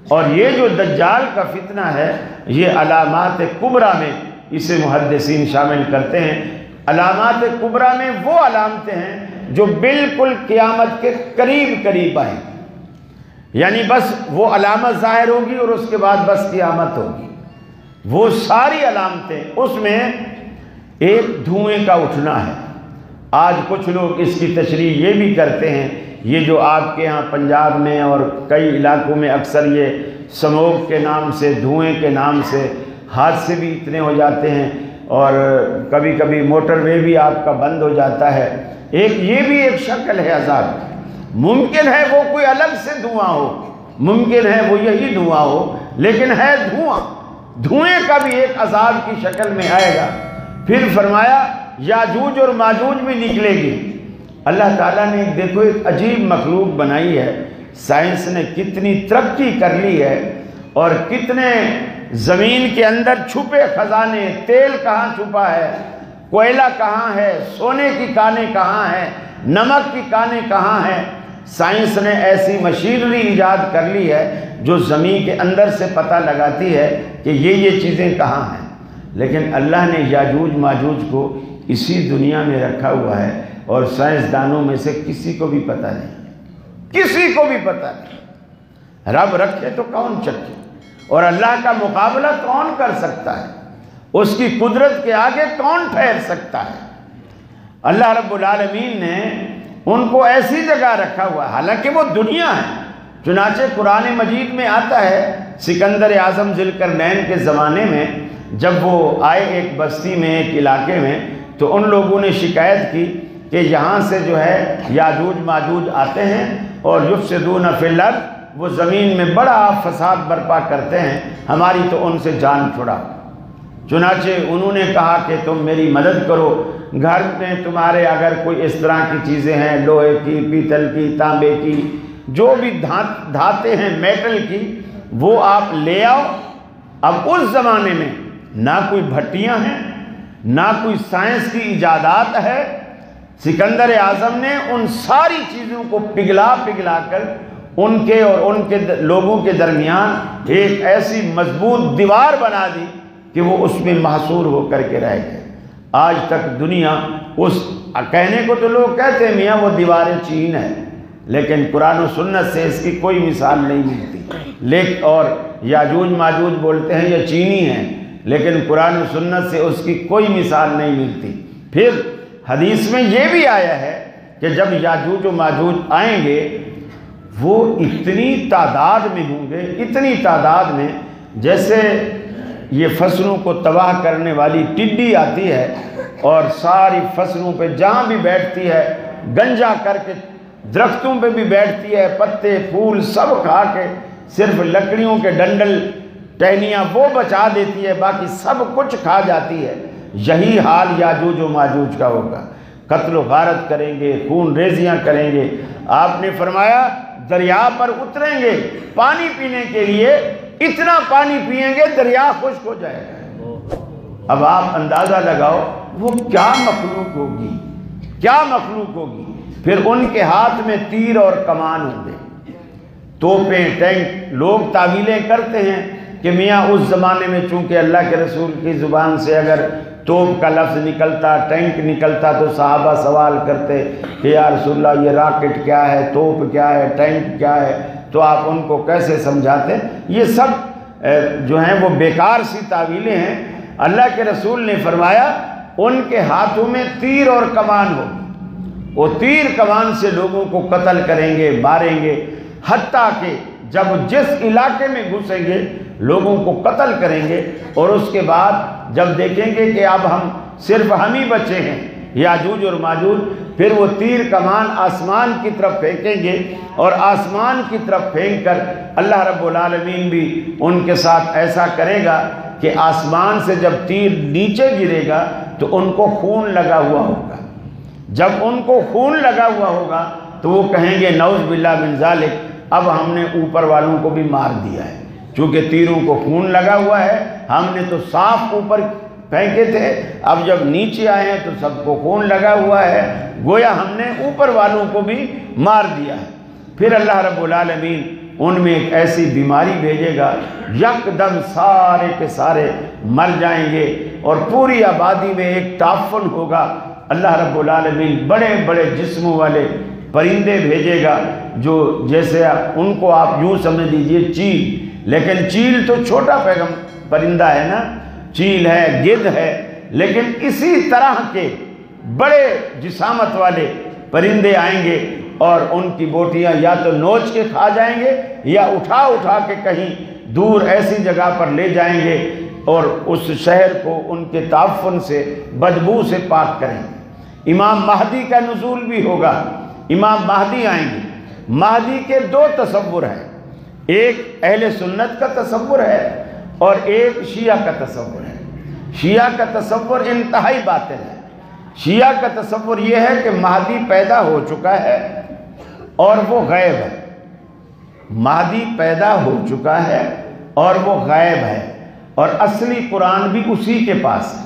اور یہ جو دجال کا فتنہ ہے یہ علامات کبریٰ میں اسے محدثین شامل کرتے ہیں۔ علامات کبریٰ میں وہ علامتیں ہیں جو بالکل قیامت کے قریب قریب آئیں، یعنی بس وہ علامت ظاہر ہوگی اور اس کے بعد بس قیامت ہوگی۔ وہ ساری علامتیں، اس میں ایک دھوئیں کا اٹھنا ہے۔ آج کچھ لوگ اس کی تشریح یہ بھی کرتے ہیں، یہ جو آپ کے ہاں پنجاب میں اور کئی علاقوں میں اکثر یہ سموگ کے نام سے، دھوئیں کے نام سے حادثے بھی اتنے ہو جاتے ہیں، اور کبھی کبھی موٹر وے بھی آپ کا بند ہو جاتا ہے۔ یہ بھی ایک شکل ہے عذاب۔ ممکن ہے وہ کوئی الگ سے دھواں ہو، ممکن ہے وہ یہی دھواں ہو، لیکن ہے دھواں۔ دھوئیں کا بھی ایک عذاب کی شکل میں آئے گا۔ پھر فرمایا یاجوج اور ماجوج بھی نکلے گی۔ اللہ تعالیٰ نے دیکھو ایک عجیب مخلوق بنائی ہے، سائنس نے کتنی ترقی کر لی ہے، اور کتنے زمین کے اندر چھپے خزانے، تیل کہاں چھپا ہے، کوئلہ کہاں ہے، سونے کی کانیں کہاں ہیں، نمک کی کانیں کہاں ہیں۔ سائنس نے ایسی مشینری ایجاد کر لی ہے جو زمین کے اندر سے پتہ لگاتی ہے کہ یہ چیزیں کہاں ہیں، لیکن اللہ نے یاجوج ماجوج کو اسی دنیا میں رکھا ہوا ہے، اور سائنسدانوں میں سے کسی کو بھی پتہ نہیں، کسی کو بھی پتہ نہیں۔ رب رکھے تو کون چکے، اور اللہ کا مقابلہ کون کر سکتا ہے، اس کی قدرت کے آگے کون ٹھہر سکتا ہے۔ اللہ رب العالمین نے ان کو ایسی جگہ رکھا ہوا ہے، حالانکہ وہ دنیا ہے۔ چنانچہ قرآن مجید میں آتا ہے سکندر اعظم ذوالقرنین کے زمانے میں جب وہ آئے ایک بستی میں، ایک علاقے میں، تو ان لوگوں نے شکایت کی کہ یہاں سے جو ہے یاجوج ماجوج آتے ہیں اور یفسدون فی الارض، وہ زمین میں بڑا فساد برپا کرتے ہیں، ہماری تو ان سے جان چھڑا۔ چنانچہ انہوں نے کہا کہ تم میری مدد کرو، گھر میں تمہارے اگر کوئی اس طرح کی چیزیں ہیں، لوہے کی، پیتل کی، تانبے کی، جو بھی دھاتیں ہیں میٹل کی، وہ آپ لے آؤ۔ اب اس زمانے میں نہ کوئی بھٹیاں ہیں، نہ کوئی سائنس کی ایجادات ہے۔ سکندر اعظم نے ان ساری چیزوں کو پگھلا کر ان کے اور ان کے لوگوں کے درمیان ایک ایسی مضبوط دیوار بنا دی کہ وہ اس میں محصور ہو کر کے رہ گئے۔ آج تک دنیا اس کہنے کو تو لوگ کہتے ہیں میاں وہ دیوار چین ہے، لیکن قرآن و سنت سے اس کی کوئی مثال نہیں ملتی۔ اور یاجوج ماجوج بولتے ہیں یہ چینی ہیں، لیکن قرآن و سنت سے اس کی کوئی مثال نہیں ملتی۔ پھر حدیث میں یہ بھی آیا ہے کہ جب یاجوج و ماجوج آئیں گے وہ اتنی تعداد میں ہوں گے، اتنی تعداد میں، جیسے یہ فصلوں کو تباہ کرنے والی ٹڈی آتی ہے اور ساری فصلوں پہ جہاں بھی بیٹھتی ہے گنجا کر کے، درختوں پہ بھی بیٹھتی ہے، پتے پھول سب کھا کے صرف لکڑیوں کے ڈنڈل ٹہنیاں وہ بچا دیتی ہے، باقی سب کچھ کھا جاتی ہے۔ یہی حال یاجوج و ماجوج کا ہوگا، قتل و غارت کریں گے، خون ریزیاں کریں گے۔ آپ نے فرمایا دریا پر اتریں گے پانی پینے کے لیے، اتنا پانی پئیں گے دریا خشک ہو جائے گا۔ اب آپ اندازہ لگاؤ وہ کیا مخلوق ہوگی، کیا مخلوق ہوگی؟ پھر ان کے ہاتھ میں تیر اور کمان ہوں گے، توپیں، ٹینک۔ لوگ تعویلیں کرتے ہیں کہ میاں اس زمانے میں چونکہ اللہ کے رسول کی زبان سے اگر توپ کا لفظ نکلتا، ٹینک نکلتا، تو صحابہ سوال کرتے کہ یا رسول اللہ یہ راکٹ کیا ہے، توپ کیا ہے، ٹینک کیا ہے، تو آپ ان کو کیسے سمجھاتے؟ یہ سب جو ہیں وہ بیکار سی تعویلیں ہیں۔ اللہ کے رسول نے فرمایا ان کے ہاتھوں میں تیر اور کمان ہوگی، وہ تیر کمان سے لوگوں کو قتل کریں گے، ماریں گے، حتیٰ کہ جب جس علاقے میں گھسیں گے لوگوں کو قتل کریں گے، اور اس کے بعد جب دیکھیں گے کہ اب صرف ہم ہی بچے ہیں، یاجوج اور ماجوج، پھر وہ تیر کمان آسمان کی طرف پھینکیں گے، اور آسمان کی طرف پھینک کر اللہ رب العالمین بھی ان کے ساتھ ایسا کرے گا کہ آسمان سے جب تیر نیچے گرے گا تو ان کو خون لگا ہوا ہوگا۔ جب ان کو خون لگا ہوا ہوگا تو وہ کہیں گے نعوذ باللہ من ذالک، اب ہم نے اوپر والوں کو بھی مار دیا ہے، چونکہ تیروں کو خون لگا ہوا ہے، ہم نے تو صاف اوپر پھینکے تھے، اب جب نیچے آئے ہیں تو سب کو خون لگا ہوا ہے، گویا ہم نے اوپر والوں کو بھی مار دیا ہے۔ پھر اللہ رب العالمین ان میں ایک ایسی بیماری بھیجے گا، یکدم سارے کے سارے مر جائیں گے، اور پوری آبادی میں ایک تعفن ہوگا۔ اللہ رب العالمین بڑے بڑے جسموں والے پرندے بھیجے گا، جو جیسے ان کو آپ یوں سمجھ لیجئے چیل، لیکن چیل تو چھوٹا پرندہ ہے نا، چیل ہے، گدھ ہے، لیکن اسی طرح کے بڑے جسامت والے پرندے آئیں گے، اور ان کی بوٹیاں یا تو نوچ کے کھا جائیں گے یا اٹھا اٹھا کے کہیں دور ایسی جگہ پر لے جائیں گے، اور اس شہر کو ان کے تعفن سے، بدبو سے پاک کریں گے۔ امام مہدی کا نزول بھی ہوگا، امام مہدی آئیں گے۔ مہدی کے دو تصور ہیں، ایک اہل سنت کا تصور ہے اور ایک شیعہ کا تصور ہے۔ شیعہ کا تصور انتہائی باطل ہے۔ شیعہ کا تصور یہ ہے کہ مہدی پیدا ہو چکا ہے اور وہ غیب ہے، مہدی پیدا ہو چکا ہے اور وہ غیب ہے، اور اصلی قرآن بھی اسی کے پاس ہے،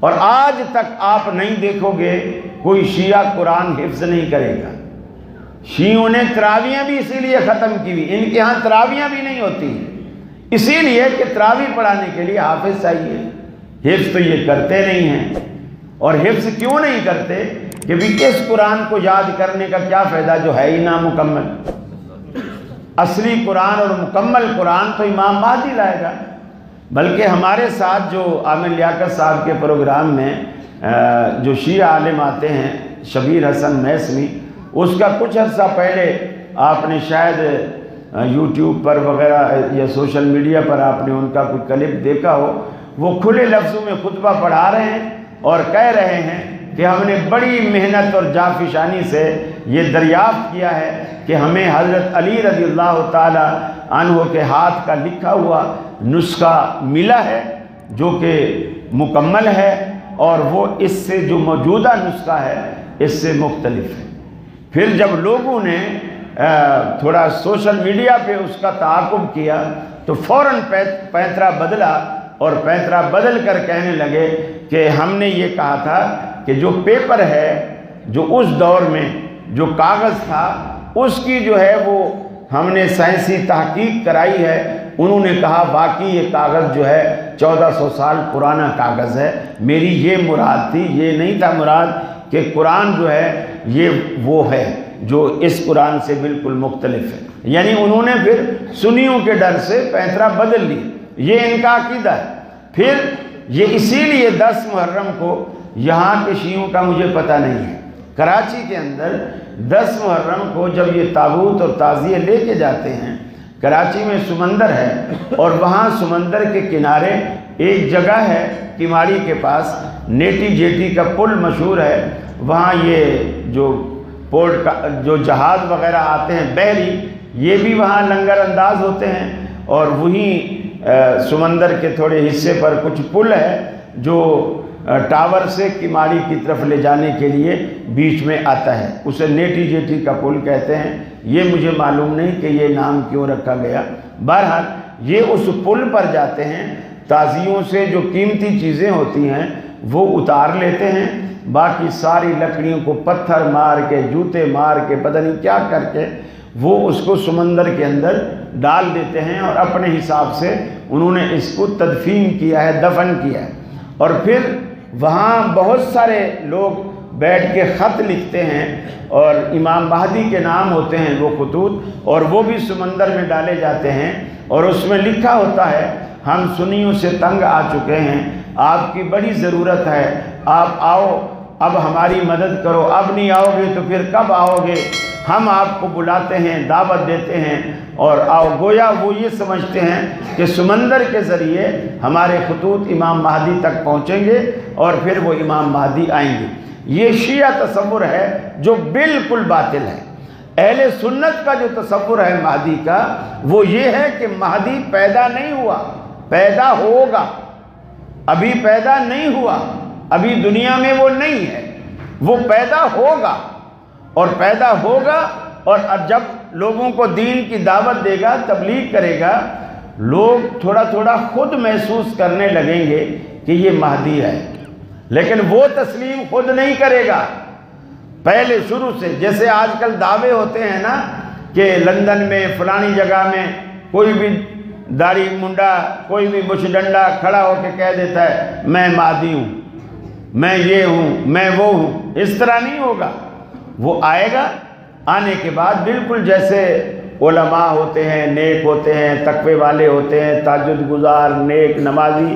اور آج تک آپ نہیں دیکھو گے کوئی شیعہ قرآن حفظ نہیں کرے گا۔ شیعوں نے تراویاں بھی اسی لیے ختم کی ہوئی، ان کے ہاں تراویاں بھی نہیں ہوتی، اسی لیے کہ تراوی پڑھانے کے لیے حافظ چاہیے، حفظ تو یہ کرتے نہیں ہیں۔ اور حفظ کیوں نہیں کرتے کہ بھی اس قرآن کو یاد کرنے کا کیا فائدہ جو ہے ہی نامکمل؟ اصلی قرآن اور مکمل قرآن تو امام مہدی لائے گا۔ بلکہ ہمارے ساتھ جو عامر لیاقت صاحب کے پروگرام میں جو شیعہ عالم آتے ہیں، شبیر حسن میسمی، اس کا کچھ عرصہ پہلے آپ نے شاید یوٹیوب پر وغیرہ یا سوشل میڈیا پر آپ نے ان کا کوئی کلپ دیکھا ہو، وہ کھلے لفظوں میں خطبہ پڑھا رہے ہیں اور کہہ رہے ہیں کہ ہم نے بڑی محنت اور جانفشانی سے یہ دریافت کیا ہے کہ ہمیں حضرت علی رضی اللہ تعالی عنہ کے ہاتھ کا لکھا ہوا نسخہ ملا ہے جو کہ مکمل ہے، اور وہ اس سے جو موجودہ نسخہ ہے اس سے مختلف ہے۔ پھر جب لوگوں نے تھوڑا سوشل میڈیا پہ اس کا تعاقب کیا تو فوراً پینترا بدلا، اور پینترا بدل کر کہنے لگے کہ ہم نے یہ کہا تھا کہ جو پیپر ہے، جو اس دور میں جو کاغذ تھا، اس کی جو ہے وہ ہم نے سائنسی تحقیق کرائی ہے۔ انہوں نے کہا باقی یہ کاغذ جو ہے 1400 سال پرانا کاغذ ہے۔ میری یہ مراد تھی، یہ نہیں تھا مراد کہ قرآن جو ہے یہ وہ ہے جو اس قرآن سے بالکل مختلف ہے۔ یعنی انہوں نے پھر سنیوں کے ڈر سے پینترا بدل لی، یہ ان کا عقیدہ ہے۔ پھر یہ اسی لیے 10 محرم کو یہاں کے شیعوں کا مجھے پتہ نہیں ہے، کراچی کے اندر 10 محرم کو جب یہ تابوت اور تعزیے لے کے جاتے ہیں، کراچی میں سمندر ہے، اور وہاں سمندر کے کنارے ایک جگہ ہے کماڑی کے پاس، نیٹی جیٹی کا پل مشہور ہے، وہاں یہ جو پورٹ کا جو جہاز وغیرہ آتے ہیں بحری، یہ بھی وہاں لنگر انداز ہوتے ہیں، اور وہیں سمندر کے تھوڑے حصے پر کچھ پل ہے جو ٹاور سے کماڑی کی طرف لے جانے کے لیے بیچ میں آتا ہے، اسے نیٹی جیٹی کا پل کہتے ہیں۔ یہ مجھے معلوم نہیں کہ یہ نام کیوں رکھا گیا، بہرحال یہ اس پل پر جاتے ہیں، تعزیوں سے جو قیمتی چیزیں ہوتی ہیں وہ اتار لیتے ہیں، باقی ساری لکڑیوں کو پتھر مار کے، جوتے مار کے، پتہ نہیں کیا کر کے وہ اس کو سمندر کے اندر ڈال دیتے ہیں، اور اپنے حساب سے انہوں نے اس کو تدفین کیا ہے، دفن کیا ہے۔ اور پھر وہاں بہت سارے لوگ بیٹھ کے خط لکھتے ہیں، اور امام مہدی کے نام ہوتے ہیں وہ خطوط، اور وہ بھی سمندر میں ڈالے جاتے ہیں، اور اس میں لکھا ہوتا ہے ہم سنیوں سے تنگ آ چکے ہیں، آپ کی بڑی ضرورت ہے، آپ آؤ، اب ہماری مدد کرو، اب نہیں آؤ گے تو پھر کب آؤ گے، ہم آپ کو بلاتے ہیں، دعوت دیتے ہیں، اور آؤ۔ گویا وہ یہ سمجھتے ہیں کہ سمندر کے ذریعے ہمارے خطوط امام مہدی تک پہنچیں گے، اور پھر وہ امام مہدی آئیں گے۔ یہ شیعہ تصور ہے جو بالکل باطل ہے۔ اہل سنت کا جو تصور ہے مہدی کا، وہ یہ ہے کہ مہدی پیدا نہیں ہوا، پیدا ہوگا، ابھی پیدا نہیں ہوا، ابھی دنیا میں وہ نہیں ہے، وہ پیدا ہوگا، اور پیدا ہوگا، اور جب لوگوں کو دین کی دعوت دے گا، تبلیغ کرے گا، لوگ تھوڑا تھوڑا خود محسوس کرنے لگیں گے کہ یہ مہدی ہے، لیکن وہ تسلیم خود نہیں کرے گا پہلے شروع سے۔ جیسے آج کل دعوے ہوتے ہیں نا کہ لندن میں فلانی جگہ میں کوئی بھی داڑھی منڈا، کوئی بھی مچھ ڈنڈا کھڑا ہو کے کہہ دیتا ہے میں مہدی ہوں، میں یہ ہوں، میں وہ ہوں۔ اس طرح نہیں ہوگا، وہ آئے گا، آنے کے بعد بالکل جیسے علماء ہوتے ہیں، نیک ہوتے ہیں، تقوی والے ہوتے ہیں، تہجد گزار، نیک نمازی،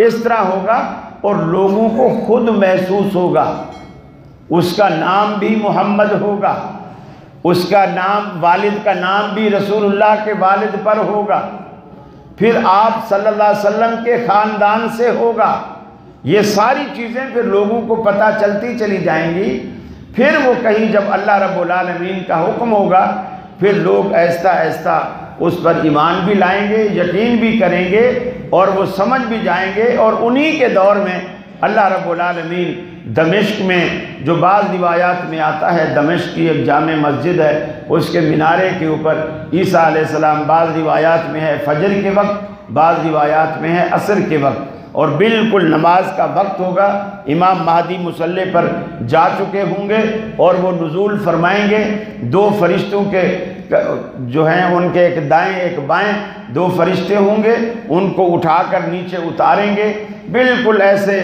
اس طرح ہوگا، اور لوگوں کو خود محسوس ہوگا۔ اس کا نام بھی محمد ہوگا، اس کا نام، والد کا نام بھی رسول اللہ کے والد پر ہوگا، پھر آپ صلی اللہ علیہ وسلم کے خاندان سے ہوگا۔ یہ ساری چیزیں پھر لوگوں کو پتہ چلتی چلی جائیں گی۔ پھر وہ کہیں جب اللہ رب العالمین کا حکم ہوگا، پھر لوگ ایستا ایستا اس پر ایمان بھی لائیں گے، یقین بھی کریں گے، اور وہ سمجھ بھی جائیں گے۔ اور انہی کے دور میں اللہ رب العالمین دمشق میں، جو بعض روایات میں آتا ہے دمشق کی ایک جامع مسجد ہے، اس کے مینارے کے اوپر عیسیٰ علیہ السلام، بعض روایات میں ہے فجر کے وقت، بعض روایات میں ہے عصر کے وقت، اور بالکل نماز کا وقت ہوگا، امام مہدی مصلی پر جا چکے ہوں گے، اور وہ نزول فرمائیں گے۔ دو فرشتوں کے جو ہیں ان کے ایک دائیں ایک بائیں دو فرشتے ہوں گے، ان کو اٹھا کر نیچے اتاریں گے۔ بالکل ایسے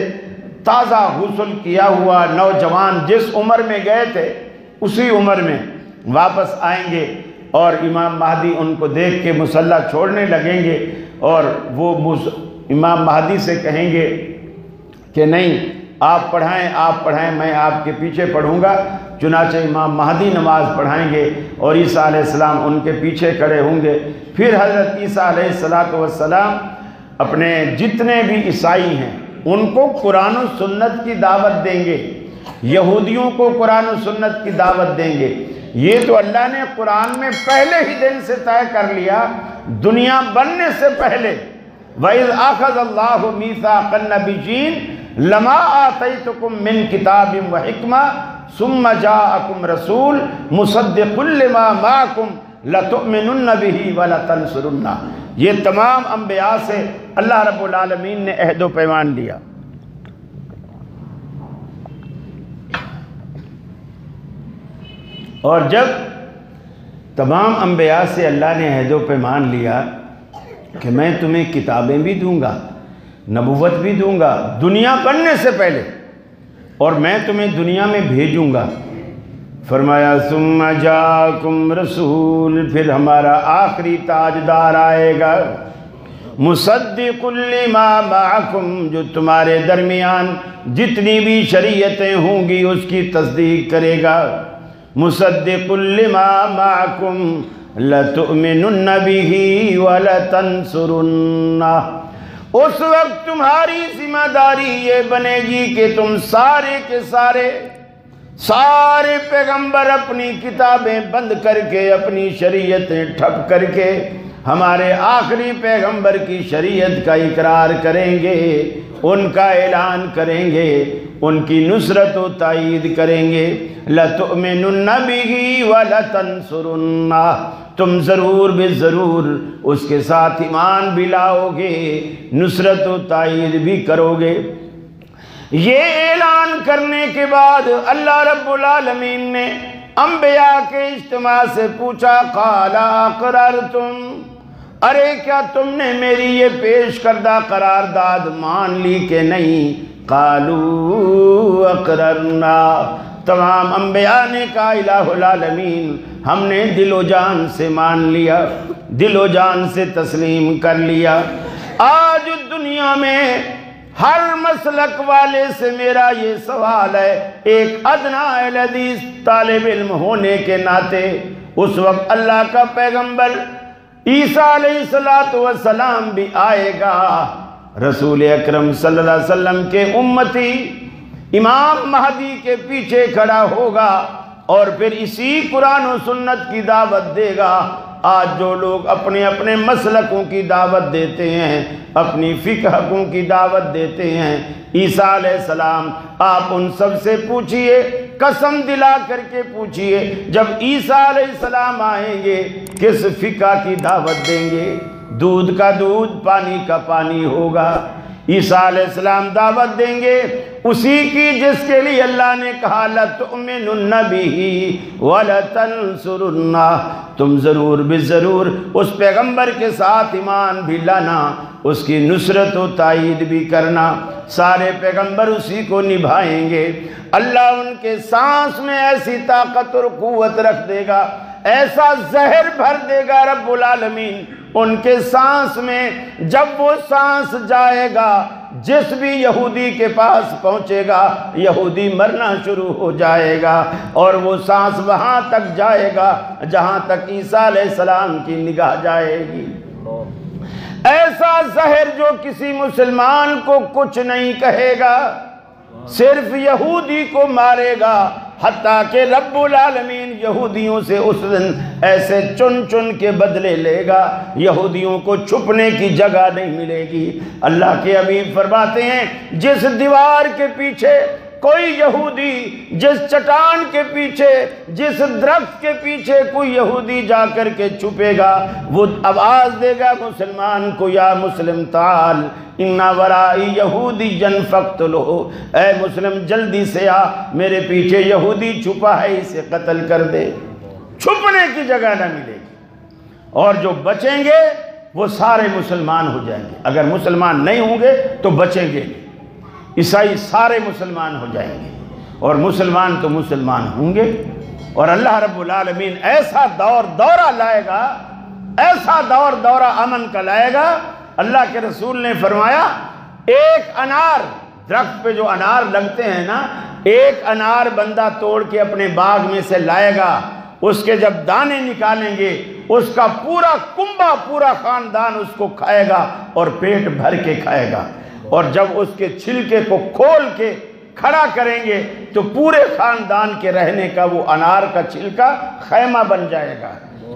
تازہ غسل کیا ہوا نوجوان جس عمر میں گئے تھے اسی عمر میں واپس آئیں گے، اور امام مہدی ان کو دیکھ کے مصلی چھوڑنے لگیں گے، اور وہ امام مہدی سے کہیں گے کہ نہیں آپ پڑھائیں، میں آپ کے پیچھے پڑھوں گا۔ چنانچہ امام مہدی نماز پڑھائیں گے، اور عیسیٰ علیہ السلام ان کے پیچھے کھڑے ہوں گے۔ پھر حضرت عیسیٰ علیہ السلام اپنے جتنے بھی عیسائی ہیں ان کو قرآن و سنت کی دعوت دیں گے، یہودیوں کو قرآن و سنت کی دعوت دیں گے۔ یہ تو اللہ نے قرآن میں پہلے ہی دن سے طے کر لیا، دنیا بننے سے پہلے۔ وَإِذْ أَخَذَ اللَّهُ مِيثَاقَ النَّبِيِّينَ لَمَا آتَيْتُكُم مِّن كِتَابٍ وَحِكْمَةٍ ثُمَّ جَاءَكُمْ رَسُولٌ مُصَدِّقٌ لِّمَا مَعَكُمْ لَتُؤْمِنُنَّ بِهِ وَلَتَنصُرُنَّهُ۔ یہ تمام انبیاء سے اللہ رب العالمین نے عہد و پیمان لیا۔ اور جب تمام انبیاء سے اللہ نے عہد و پیمان لیا کہ میں تمہیں کتابیں بھی دوں گا، نبوت بھی دوں گا دنیا بننے سے پہلے، اور میں تمہیں دنیا میں بھیجوں گا، فرمایا ثم جاءکم رسول، پھر ہمارا آخری تاجدار آئے گا، مصدق لما معکم، جو تمہارے درمیان جتنی بھی شریعتیں ہوں گی اس کی تصدیق کرے گا، مصدق لما معکم لَتُؤْمِنُنَّ بِهِ وَلَتَنْصُرُنَّهُ۔ اس وقت تمہاری ذمہ داری یہ بنے گی کہ تم سارے کے سارے پیغمبر اپنی کتابیں بند کر کے، اپنی شریعتیں ٹھپ کر کے ہمارے آخری پیغمبر کی شریعت کا اقرار کریں گے، ان کا اعلان کریں گے، ان کی نصرت و تائید کریں گے۔ لَتُؤْمِنُنَّ بِهِ وَلَتَنْصُرُنَّهُ، تم ضرور بے ضرور اس کے ساتھ ایمان بھی لاؤ گے، نصرت و تائید بھی کرو گے۔ یہ اعلان کرنے کے بعد اللہ رب العالمین نے انبیاء کے اجتماع سے پوچھا قال اقررتم، ارے کیا تم نے میری یہ پیش کردہ قرارداد مان لی کہ نہیں؟ قالوا اقررنا، تمام انبیاء نے کہا الہ العالمین ہم نے دل و جان سے مان لیا، دل و جان سے تسلیم کر لیا۔ آج دنیا میں ہر مسلک والے سے میرا یہ سوال ہے، ایک ادنا اہل حدیث طالب علم ہونے کے ناطے، اس وقت اللہ کا پیغمبر عیسیٰ علیہ السلام بھی آئے گا، رسول اکرم صلی اللہ علیہ وسلم کے امتی امام مہدی کے پیچھے کھڑا ہوگا اور پھر اسی قرآن و سنت کی دعوت دے گا۔ آج جو لوگ اپنے اپنے مسلکوں کی دعوت دیتے ہیں، اپنی فقہوں کی دعوت دیتے ہیں، عیسیٰ علیہ السلام آپ ان سب سے پوچھئے، قسم دلا کر کے پوچھئے، جب عیسیٰ علیہ السلام آئیں گے کس فقہ کی دعوت دیں گے؟ دودھ کا دودھ، پانی کا پانی ہوگا۔ عیسیٰ علیہ السلام دعوت دیں گے اسی کی جس کے لیے اللہ نے کہا لَتُؤْمِنُنَّ بِهِ وَلَتَنْصُرُنَّهُ، تم ضرور بضرور اس پیغمبر کے ساتھ ایمان بھی لانا، اس کی نصرت و تائید بھی کرنا، سارے پیغمبر اسی کو نبھائیں گے۔ اللہ ان کے سانس میں ایسی طاقت اور قوت رکھ دے گا، ایسا زہر بھر دے گا رب العالمین ان کے سانس میں، جب وہ سانس جائے گا جس بھی یہودی کے پاس پہنچے گا یہودی مرنا شروع ہو جائے گا، اور وہ سانس وہاں تک جائے گا جہاں تک عیسیٰ علیہ السلام کی نگاہ جائے گی۔ ایسا زہر جو کسی مسلمان کو کچھ نہیں کہے گا، صرف یہودی کو مارے گا، حتیٰ کہ رب العالمین یہودیوں سے اس دن ایسے چن چن کے بدلے لے گا، یہودیوں کو چھپنے کی جگہ نہیں ملے گی۔ اللہ کے حبیب فرماتے ہیں جس دیوار کے پیچھے کوئی یہودی، جس چٹان کے پیچھے، جس درخت کے پیچھے کوئی یہودی جا کر کے چھپے گا، وہ آواز دے گا مسلمان کو یا مسلم تعال اِنَّ وَرَائِي یَہُودِيًّا فَاقْتُلْهُ، اے مسلم جلدی سے آ، میرے پیچھے یہودی چھپا ہے، اسے قتل کر دے۔ چھپنے کی جگہ نہ ملے گی، اور جو بچیں گے وہ سارے مسلمان ہو جائیں گے۔ اگر مسلمان نہیں ہوں گے تو بچیں گے، عیسائی سارے مسلمان ہو جائیں گے، اور مسلمان تو مسلمان ہوں گے، اور اللہ رب العالمین ایسا دورہ لائے گا، ایسا دورہ امن کا لائے گا۔ اللہ کے رسول نے فرمایا ایک انار، درخت پہ جو انار لگتے ہیں نا، ایک انار بندہ توڑ کے اپنے باغ میں سے لائے گا، اس کے جب دانے نکالیں گے اس کا پورا کنبہ، پورا خاندان اس کو کھائے گا اور پیٹ بھر کے کھائے گا، اور جب اس کے چھلکے کو کھول کے کھڑا کریں گے تو پورے خاندان کے رہنے کا وہ انار کا چھلکا خیمہ بن جائے گا۔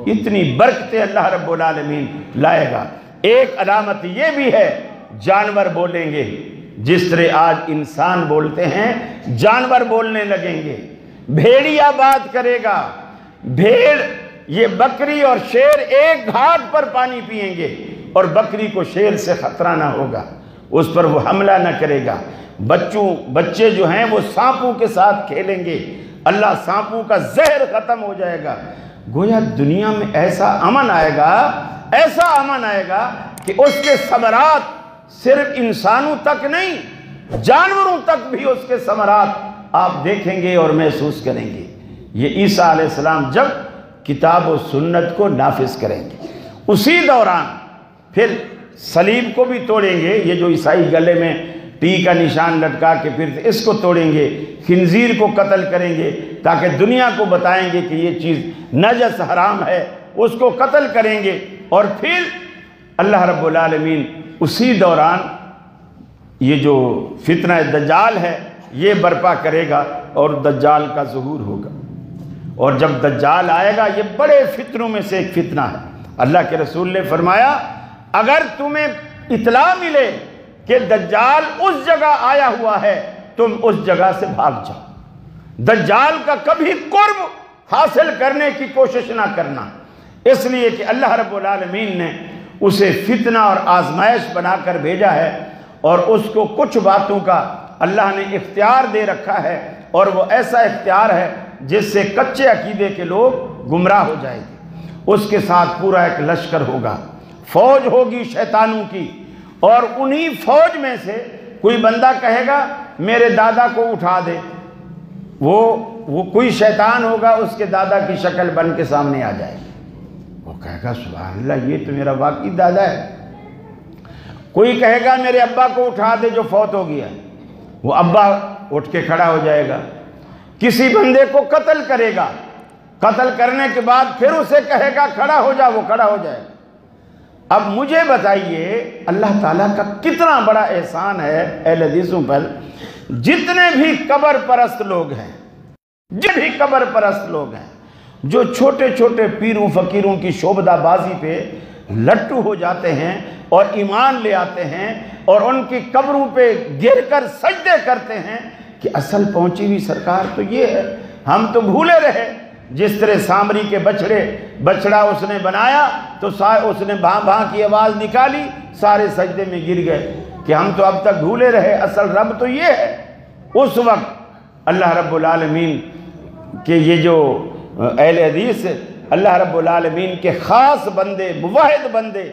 اتنی برکتیں اللہ رب العالمین لائے گا۔ ایک علامت یہ بھی ہے، جانور بولیں گے، جس طرح آج انسان بولتے ہیں جانور بولنے لگیں گے۔ بھیڑیا بات کرے گا، بھیڑ، یہ بکری اور شیر ایک گھاٹ پر پانی پئیں گے، اور بکری کو شیر سے خطرہ نہ ہوگا، اس پر وہ حملہ نہ کرے گا۔ بچے جو ہیں وہ سانپوں کے ساتھ کھیلیں گے، اللہ سانپوں کا زہر ختم ہو جائے گا۔ گویا دنیا میں ایسا امن آئے گا، ایسا امن آئے گا کہ اس کے ثمرات صرف انسانوں تک نہیں، جانوروں تک بھی اس کے ثمرات آپ دیکھیں گے اور محسوس کریں گے۔ یہ عیسیٰ علیہ السلام جب کتاب و سنت کو نافذ کریں گے، اسی دوران پھر صلیب کو بھی توڑیں گے، یہ جو عیسائی گلے میں ٹی کا نشان لٹکا کے پھر اس کو توڑیں گے، خنزیر کو قتل کریں گے تاکہ دنیا کو بتائیں گے کہ یہ چیز نجس حرام ہے، اس کو قتل کریں گے، اور پھر اللہ رب العالمین اسی دوران یہ جو فتنہ دجال ہے یہ برپا کرے گا، اور دجال کا ظہور ہوگا۔ اور جب دجال آئے گا، یہ بڑے فتنوں میں سے ایک فتنہ ہے۔ اللہ کے رسول نے فرمایا اگر تمہیں اطلاع ملے کہ دجال اس جگہ آیا ہوا ہے، تم اس جگہ سے بھاگ جاؤ، دجال کا کبھی قرب حاصل کرنے کی کوشش نہ کرنا، اس لیے کہ اللہ رب العالمین نے اسے فتنہ اور آزمائش بنا کر بھیجا ہے، اور اس کو کچھ باتوں کا اللہ نے اختیار دے رکھا ہے، اور وہ ایسا اختیار ہے جس سے کچے عقیدے کے لوگ گمراہ ہو جائیں گے۔ اس کے ساتھ پورا ایک لشکر ہوگا، فوج ہوگی شیطانوں کی، اور انہی فوج میں سے کوئی بندہ کہے گا میرے دادا کو اٹھا دے، وہ کوئی شیطان ہوگا، اس کے دادا کی شکل بن کے سامنے آ جائے گی، وہ کہے گا سبحان اللہ یہ تو میرا واقعی دادا ہے۔ کوئی کہے گا میرے ابا کو اٹھا دے جو فوت ہو گیا، وہ ابا اٹھ کے کھڑا ہو جائے گا۔ کسی بندے کو قتل کرے گا، قتل کرنے کے بعد پھر اسے کہے گا کھڑا ہو جا، وہ کھڑا ہو جائے گا۔ اب مجھے بتائیے اللہ تعالیٰ کا کتنا بڑا احسان ہے اہل حدیثوں پر، جتنے بھی قبر پرست لوگ ہیں، جتنے بھی قبر پرست لوگ ہیں، جو چھوٹے چھوٹے پیروں فقیروں کی شعبدہ بازی پہ لٹو ہو جاتے ہیں اور ایمان لے آتے ہیں اور ان کی قبروں پہ گر کر سجدے کرتے ہیں کہ اصل پہنچی ہوئی سرکار تو یہ ہے، ہم تو بھولے رہے۔ جس طرح سامری کے بچڑا اس نے بنایا تو اس نے بھاں بھاں کی آواز نکالی، سارے سجدے میں گر گئے کہ ہم تو اب تک بھولے رہے، اصل رب تو یہ ہے۔ اس وقت اللہ رب العالمین کہ یہ جو اہل حدیث اللہ رب العالمین کے خاص بندے، موحد بندے،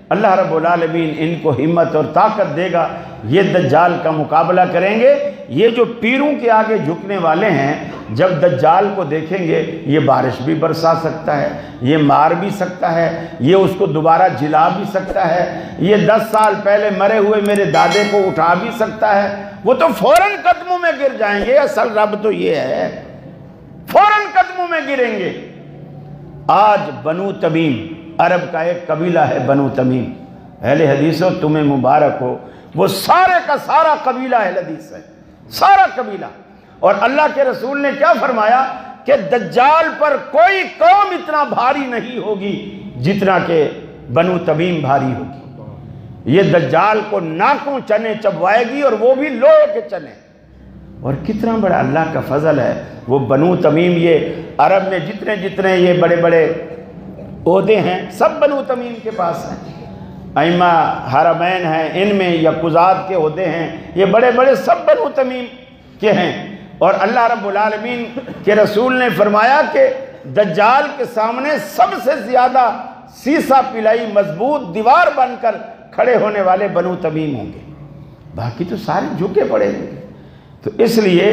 اللہ رب العالمین ان کو ہمت اور طاقت دے گا، یہ دجال کا مقابلہ کریں گے۔ یہ جو پیروں کے آگے جھکنے والے ہیں جب دجال کو دیکھیں گے یہ بارش بھی برسا سکتا ہے، یہ مار بھی سکتا ہے، یہ اس کو دوبارہ جلا بھی سکتا ہے، یہ 10 سال پہلے مرے ہوئے میرے دادے کو اٹھا بھی سکتا ہے، وہ تو فوراً قدموں میں گر جائیں گے۔ اصل رب تو یہ ہے، فوراً قدموں میں گریں گے۔ آج بنو تمیم، عرب کا ایک قبیلہ ہے بنو تمیم، اہل حدیثوں تمہیں مبارک ہو، وہ سارے کا سارا قبیلہ اہل حدیث ہے، سارا قبیلہ۔ اور اللہ کے رسول نے کیا فرمایا کہ دجال پر کوئی قوم اتنا بھاری نہیں ہوگی جتنا کہ بنو تمیم بھاری ہوگی۔ یہ دجال کو ناکوں چنے چبوائے گی اور وہ بھی لوہے کے چنے۔ اور کتنا بڑا اللہ کا فضل ہے، وہ بنو تمیم، یہ عرب میں جتنے یہ بڑے بڑے عہدے ہیں سب بنو تمیم کے پاس ہیں۔ ائمہ حرمین ہیں، ان میں یا قضات کے عہدے ہیں، یہ بڑے بڑے سب بنو تمیم کے ہیں۔ اور اللہ رب العالمین کے رسول نے فرمایا کہ دجال کے سامنے سب سے زیادہ سیسا پلائی مضبوط دیوار بن کر کھڑے ہونے والے بنو تمیم ہوں گے، باقی تو سارے جھکے پڑے ہوں گے۔ تو اس لیے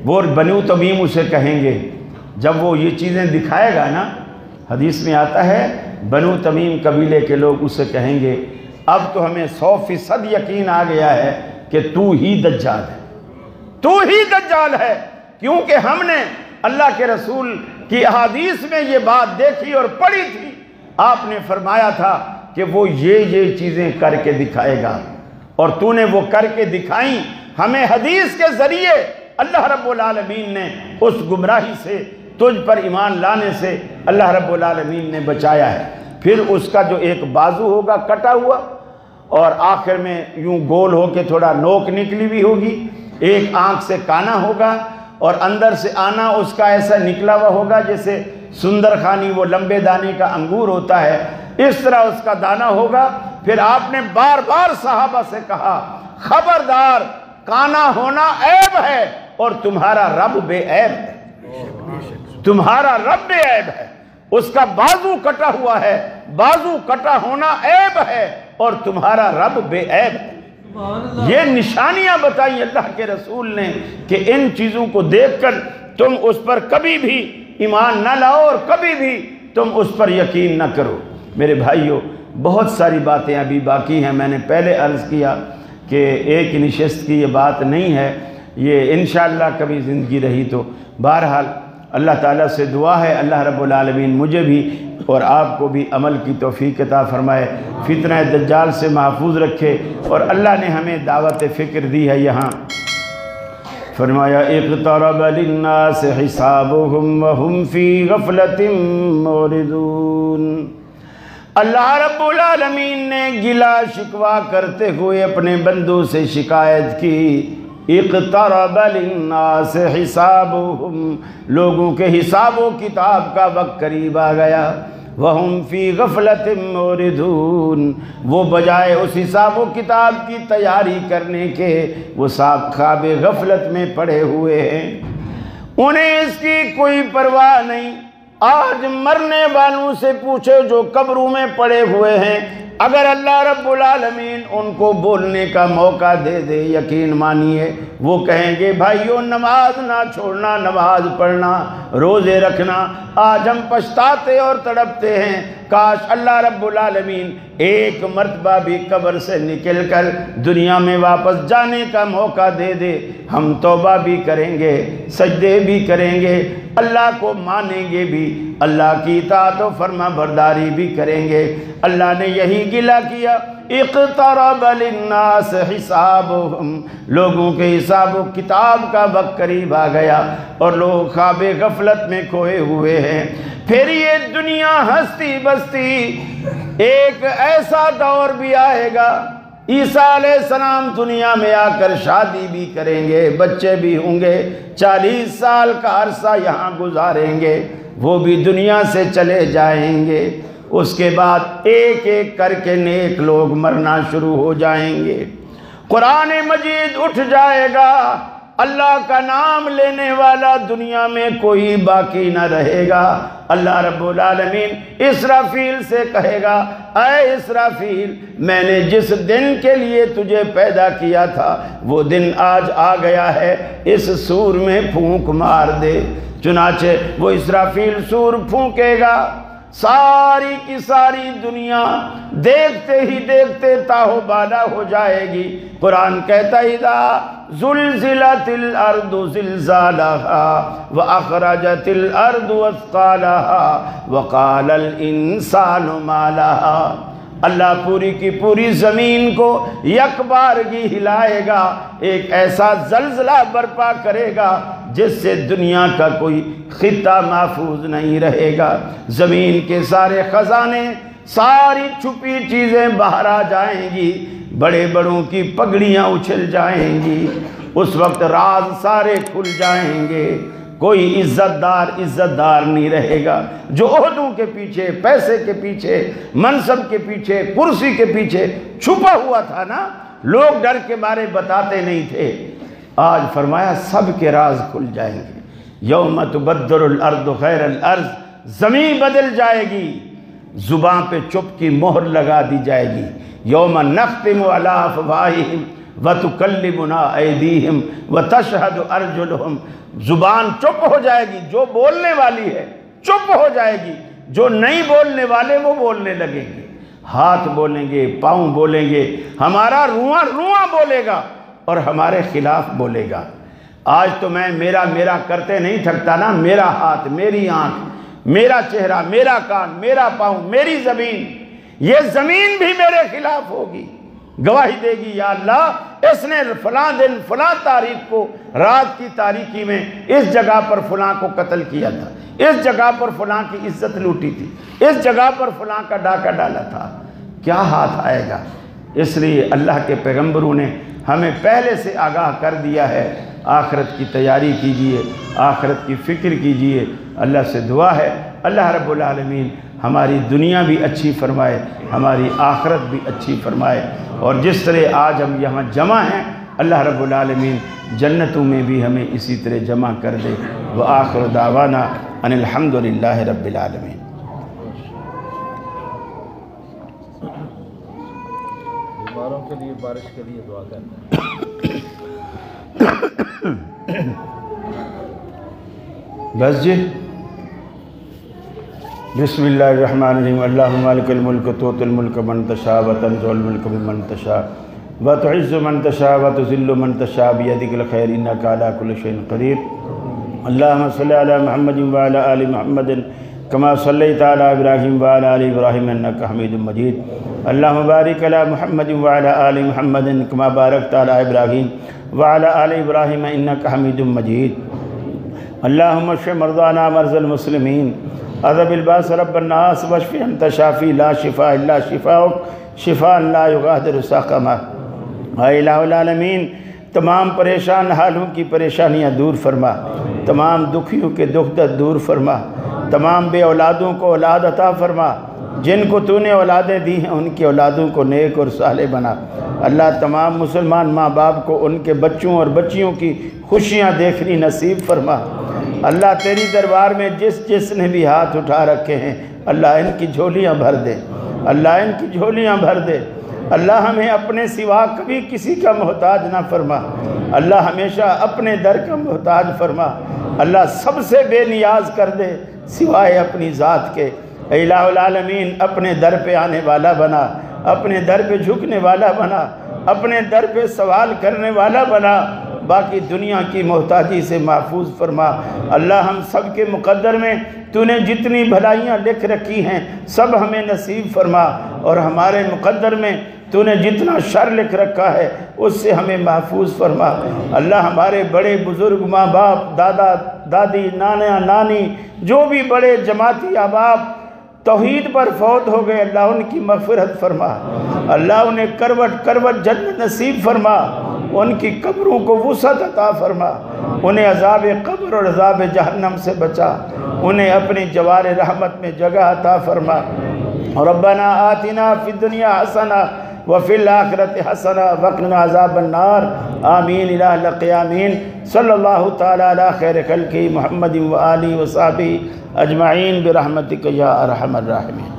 وہ بنو تمیم اسے کہیں گے، جب وہ یہ چیزیں دکھائے گا نا، حدیث میں آتا ہے بنو تمیم قبیلے کے لوگ اسے کہیں گے اب تو ہمیں 100% یقین آ گیا ہے کہ تو ہی دجال ہے، تو ہی دجال ہے، کیونکہ ہم نے اللہ کے رسول کی احادیث میں یہ بات دیکھی اور پڑھی تھی، آپ نے فرمایا تھا کہ وہ یہ چیزیں کر کے دکھائے گا، اور تو نے وہ کر کے دکھائیں۔ ہمیں حدیث کے ذریعے اللہ رب العالمین نے اس گمراہی سے، تجھ پر ایمان لانے سے اللہ رب العالمین نے بچایا ہے۔ پھر اس کا جو ایک بازو ہوگا کٹا ہوا، اور آخر میں یوں گول ہو کے تھوڑا نوک نکلی بھی ہوگی، ایک آنکھ سے کانا ہوگا، اور اندر سے آنا اس کا ایسا نکلا ہوا ہوگا جیسے سندر خانی وہ لمبے دانے کا انگور ہوتا ہے، اس طرح اس کا دانہ ہوگا۔ پھر آپ نے بار بار صحابہ سے کہا خبردار، کانا ہونا عیب ہے اور تمہارا رب بے عیب ہے، تمہارا رب بے عیب ہے۔ اس کا بازو کٹا ہوا ہے، بازو کٹا ہونا عیب ہے اور تمہارا رب بے عیب ہے۔ یہ نشانیاں بتائی اللہ کے رسول نے کہ ان چیزوں کو دیکھ کر تم اس پر کبھی بھی ایمان نہ لاؤ اور کبھی بھی تم اس پر یقین نہ کرو۔ میرے بھائیو، بہت ساری باتیں ابھی باقی ہیں، میں نے پہلے عرض کیا کہ ایک نشست کی یہ بات نہیں ہے، یہ انشاءاللہ کبھی زندگی رہی تو۔ بہرحال اللہ تعالیٰ سے دعا ہے اللہ رب العالمین مجھے بھی اور آپ کو بھی عمل کی توفیق عطا فرمائے، فتنہ دجال سے محفوظ رکھے، اور اللہ نے ہمیں دعوت فکر دی ہے۔ یہاں فرمایا اقترب للناس حسابهم وهم فی غفلۃ معرضون۔ اللہ رب العالمین نے گلا شکوا کرتے ہوئے اپنے بندوں سے شکایت کی، اقترب للناس حسابهم، لوگوں کے حساب و کتاب کا وقت قریب آ گیا، وَهُمْ فِي غَفْلَةٍ مُوردُونَ، وہ بجائے اس حساب و کتاب کی تیاری کرنے کے وہ خواب غفلت میں پڑے ہوئے ہیں، انہیں اس کی کوئی پرواہ نہیں۔ آج مرنے والوں سے پوچھے جو قبروں میں پڑے ہوئے ہیں، اگر اللہ رب العالمین ان کو بولنے کا موقع دے دے، یقین مانیے وہ کہیں گے بھائیو نماز نہ چھوڑنا، نماز پڑھنا، روزے رکھنا۔ آج ہم پچھتاتے اور تڑپتے ہیں، کاش اللہ رب العالمین ایک مرتبہ بھی قبر سے نکل کر دنیا میں واپس جانے کا موقع دے دے، ہم توبہ بھی کریں گے، سجدے بھی کریں گے، اللہ کو مانیں گے بھی، اللہ کی اطاعت و فرما برداری بھی کریں گے۔ اللہ نے یہی گلہ کیا، اقترب للناس حسابہم، لوگوں کے حساب و کتاب کا وقت قریب آ گیا اور لوگ خواب غفلت میں کھوئے ہوئے ہیں۔ پھر یہ دنیا ہستی بستی ایک ایسا دور بھی آئے گا، عیسیٰ علیہ السلام دنیا میں آ کر شادی بھی کریں گے، بچے بھی ہوں گے، 40 سال کا عرصہ یہاں گزاریں گے، وہ بھی دنیا سے چلے جائیں گے۔ اس کے بعد ایک ایک کر کے نیک لوگ مرنا شروع ہو جائیں گے، قرآن مجید اٹھ جائے گا، اللہ کا نام لینے والا دنیا میں کوئی باقی نہ رہے گا۔ اللہ رب العالمین اسرافیل سے کہے گا، اے اسرافیل، میں نے جس دن کے لیے تجھے پیدا کیا تھا وہ دن آج آ گیا ہے، اس سور میں پھونک مار دے۔ چنانچہ وہ اسرافیل سور پھونکے گا، ساری کی ساری دنیا دیکھتے ہی دیکھتے تاہو بالا ہو جائے گی۔ قرآن کہتا اذا زلزلت الارض زلزالها واخرجت الارض اثقالها وقال الانسان ما لها، اللہ پوری کی پوری زمین کو یک بارگی ہلائے گا، ایک ایسا زلزلہ برپا کرے گا جس سے دنیا کا کوئی خطہ محفوظ نہیں رہے گا، زمین کے سارے خزانے، ساری چھپی چیزیں باہر آ جائیں گی، بڑے بڑوں کی پگڑیاں اچھل جائیں گی، اس وقت راز سارے کھل جائیں گے، کوئی عزت دار نہیں رہے گا۔ جو عہدوں کے پیچھے، پیسے کے پیچھے، منصب کے پیچھے، کرسی کے پیچھے چھپا ہوا تھا نا، لوگ ڈر کے مارے بتاتے نہیں تھے، آج فرمایا سب کے راز کھل جائیں گے۔ یوم تبدل الارض غیر الارض، زمین بدل جائے گی، زبان پہ چپ کی مہر لگا دی جائے گی۔ یوم نختم علی افواہہم وتکلمنا ایدیہم وتشہد ارجلہم، زبان چپ ہو جائے گی، جو بولنے والی ہے چپ ہو جائے گی، جو نہیں بولنے والے وہ بولنے لگیں گے، ہاتھ بولیں گے، پاؤں بولیں گے، ہمارا رواں بولے گا اور ہمارے خلاف بولے گا۔ آج تو میں میرا کرتے نہیں تھکتا نا، میرا ہاتھ، میری آنکھ، میرا چہرہ، میرا کان، میرا پاؤں، میری زمین، یہ زمین بھی میرے خلاف ہوگی، گواہی دے گی یا اللہ اس نے فلاں دن فلاں تاریخ کو رات کی تاریکی میں اس جگہ پر فلاں کو قتل کیا تھا، اس جگہ پر فلاں کی عزت لوٹی تھی، اس جگہ پر فلاں کا ڈاکہ ڈالا تھا، کیا ہاتھ آئے گا؟ اس لیے اللہ کے پیغمبروں نے ہمیں پہلے سے آگاہ کر دیا ہے، آخرت کی تیاری کیجئے، آخرت کی فکر کیجئے۔ اللہ سے دعا ہے اللہ رب العالمین ہماری دنیا بھی اچھی فرمائے، ہماری آخرت بھی اچھی فرمائے، اور جس طرح آج ہم یہاں جمع ہیں اللہ رب العالمین جنتوں میں بھی ہمیں اسی طرح جمع کر دے۔ وآخر دعوانا ان الحمدللہ رب العالمین۔ بیماروں کے لیے، بارش کے لیے دعا کرنا بس جی، بسم اللہ الرحمن الرحیم۔ اللہم مالک الملک تؤتی الملک من تشاء وتنزع الملک ممن تشاء وتعز من تشاء وتذل من تشاء بیدک الخیر انک علی کل شیء قدیر۔ اللہم صلی علی محمد وعلی آل محمد کما صلیت علی ابراہیم وعلی آل ابراہیم انک حمید مجید۔ اللہم بارک علی محمد وعلی آل محمد کما بارکت علی ابراہیم وعلی آل ابراہیم انک حمید مجید۔ اللہم اشف مرضانا مرضى المسلمین، اذهب الباس رب الناس واشف انت شافی لا شفاء الا شفاؤک شفاء لا یغادر سقما۔ اے الہ العالمین تمام پریشان حالوں کی پریشانیاں دور فرما، تمام دکھیوں کے دکھ درد دور فرما، تمام بے اولادوں کو اولاد عطا فرما، جن کو تو نے اولادیں دی ہیں ان کی اولادوں کو نیک اور صالح بنا۔ اللہ تمام مسلمان ماں باپ کو ان کے بچوں اور بچیوں کی خوشیاں دیکھنی نصیب فرما۔ اللہ تیری دربار میں جس نے بھی ہاتھ اٹھا رکھے ہیں اللہ ان کی جھولیاں بھر دے، اللہ ان کی جھولیاں بھر دے۔ اللہ ہمیں اپنے سوا کبھی کسی کا محتاج نہ فرما، اللہ ہمیشہ اپنے در کا محتاج فرما۔ اللہ سب سے بے نیاز کر دے سوائے اپنی ذات کے۔ اے الہ العالمین اپنے در پہ آنے والا بنا، اپنے در پہ جھکنے والا بنا، اپنے در پہ سوال کرنے والا بنا، باقی دنیا کی محتاجی سے محفوظ فرما۔ اللہ ہم سب کے مقدر میں تو نے جتنی بھلائیاں لکھ رکھی ہیں سب ہمیں نصیب فرما، اور ہمارے مقدر میں تو نے جتنا شر لکھ رکھا ہے اس سے ہمیں محفوظ فرما۔ اللہ ہمارے بڑے بزرگ ماں باپ، دادا دادی، نانا نانی، جو بھی بڑے جماعتی احباب توحید پر فوت ہو گئے اللہ ان کی مغفرت فرما، اللہ انہیں کروٹ کروٹ جنت نصیب فرما، ان کی قبروں کو وسعت عطا فرما، انہیں عذاب قبر اور عذاب جہنم سے بچا، انہیں اپنی جوار رحمت میں جگہ عطا فرما۔ ربنا آتنا فی الدنیا حسنہ وفی الآخرۃ حسنہ وقنا عذاب النار، آمین الہ القیامین۔ صلی اللہ تعالی علی خیر خلقہ محمد وآلہ وصحبہ اجمعین برحمتک یا ارحم الراحمین۔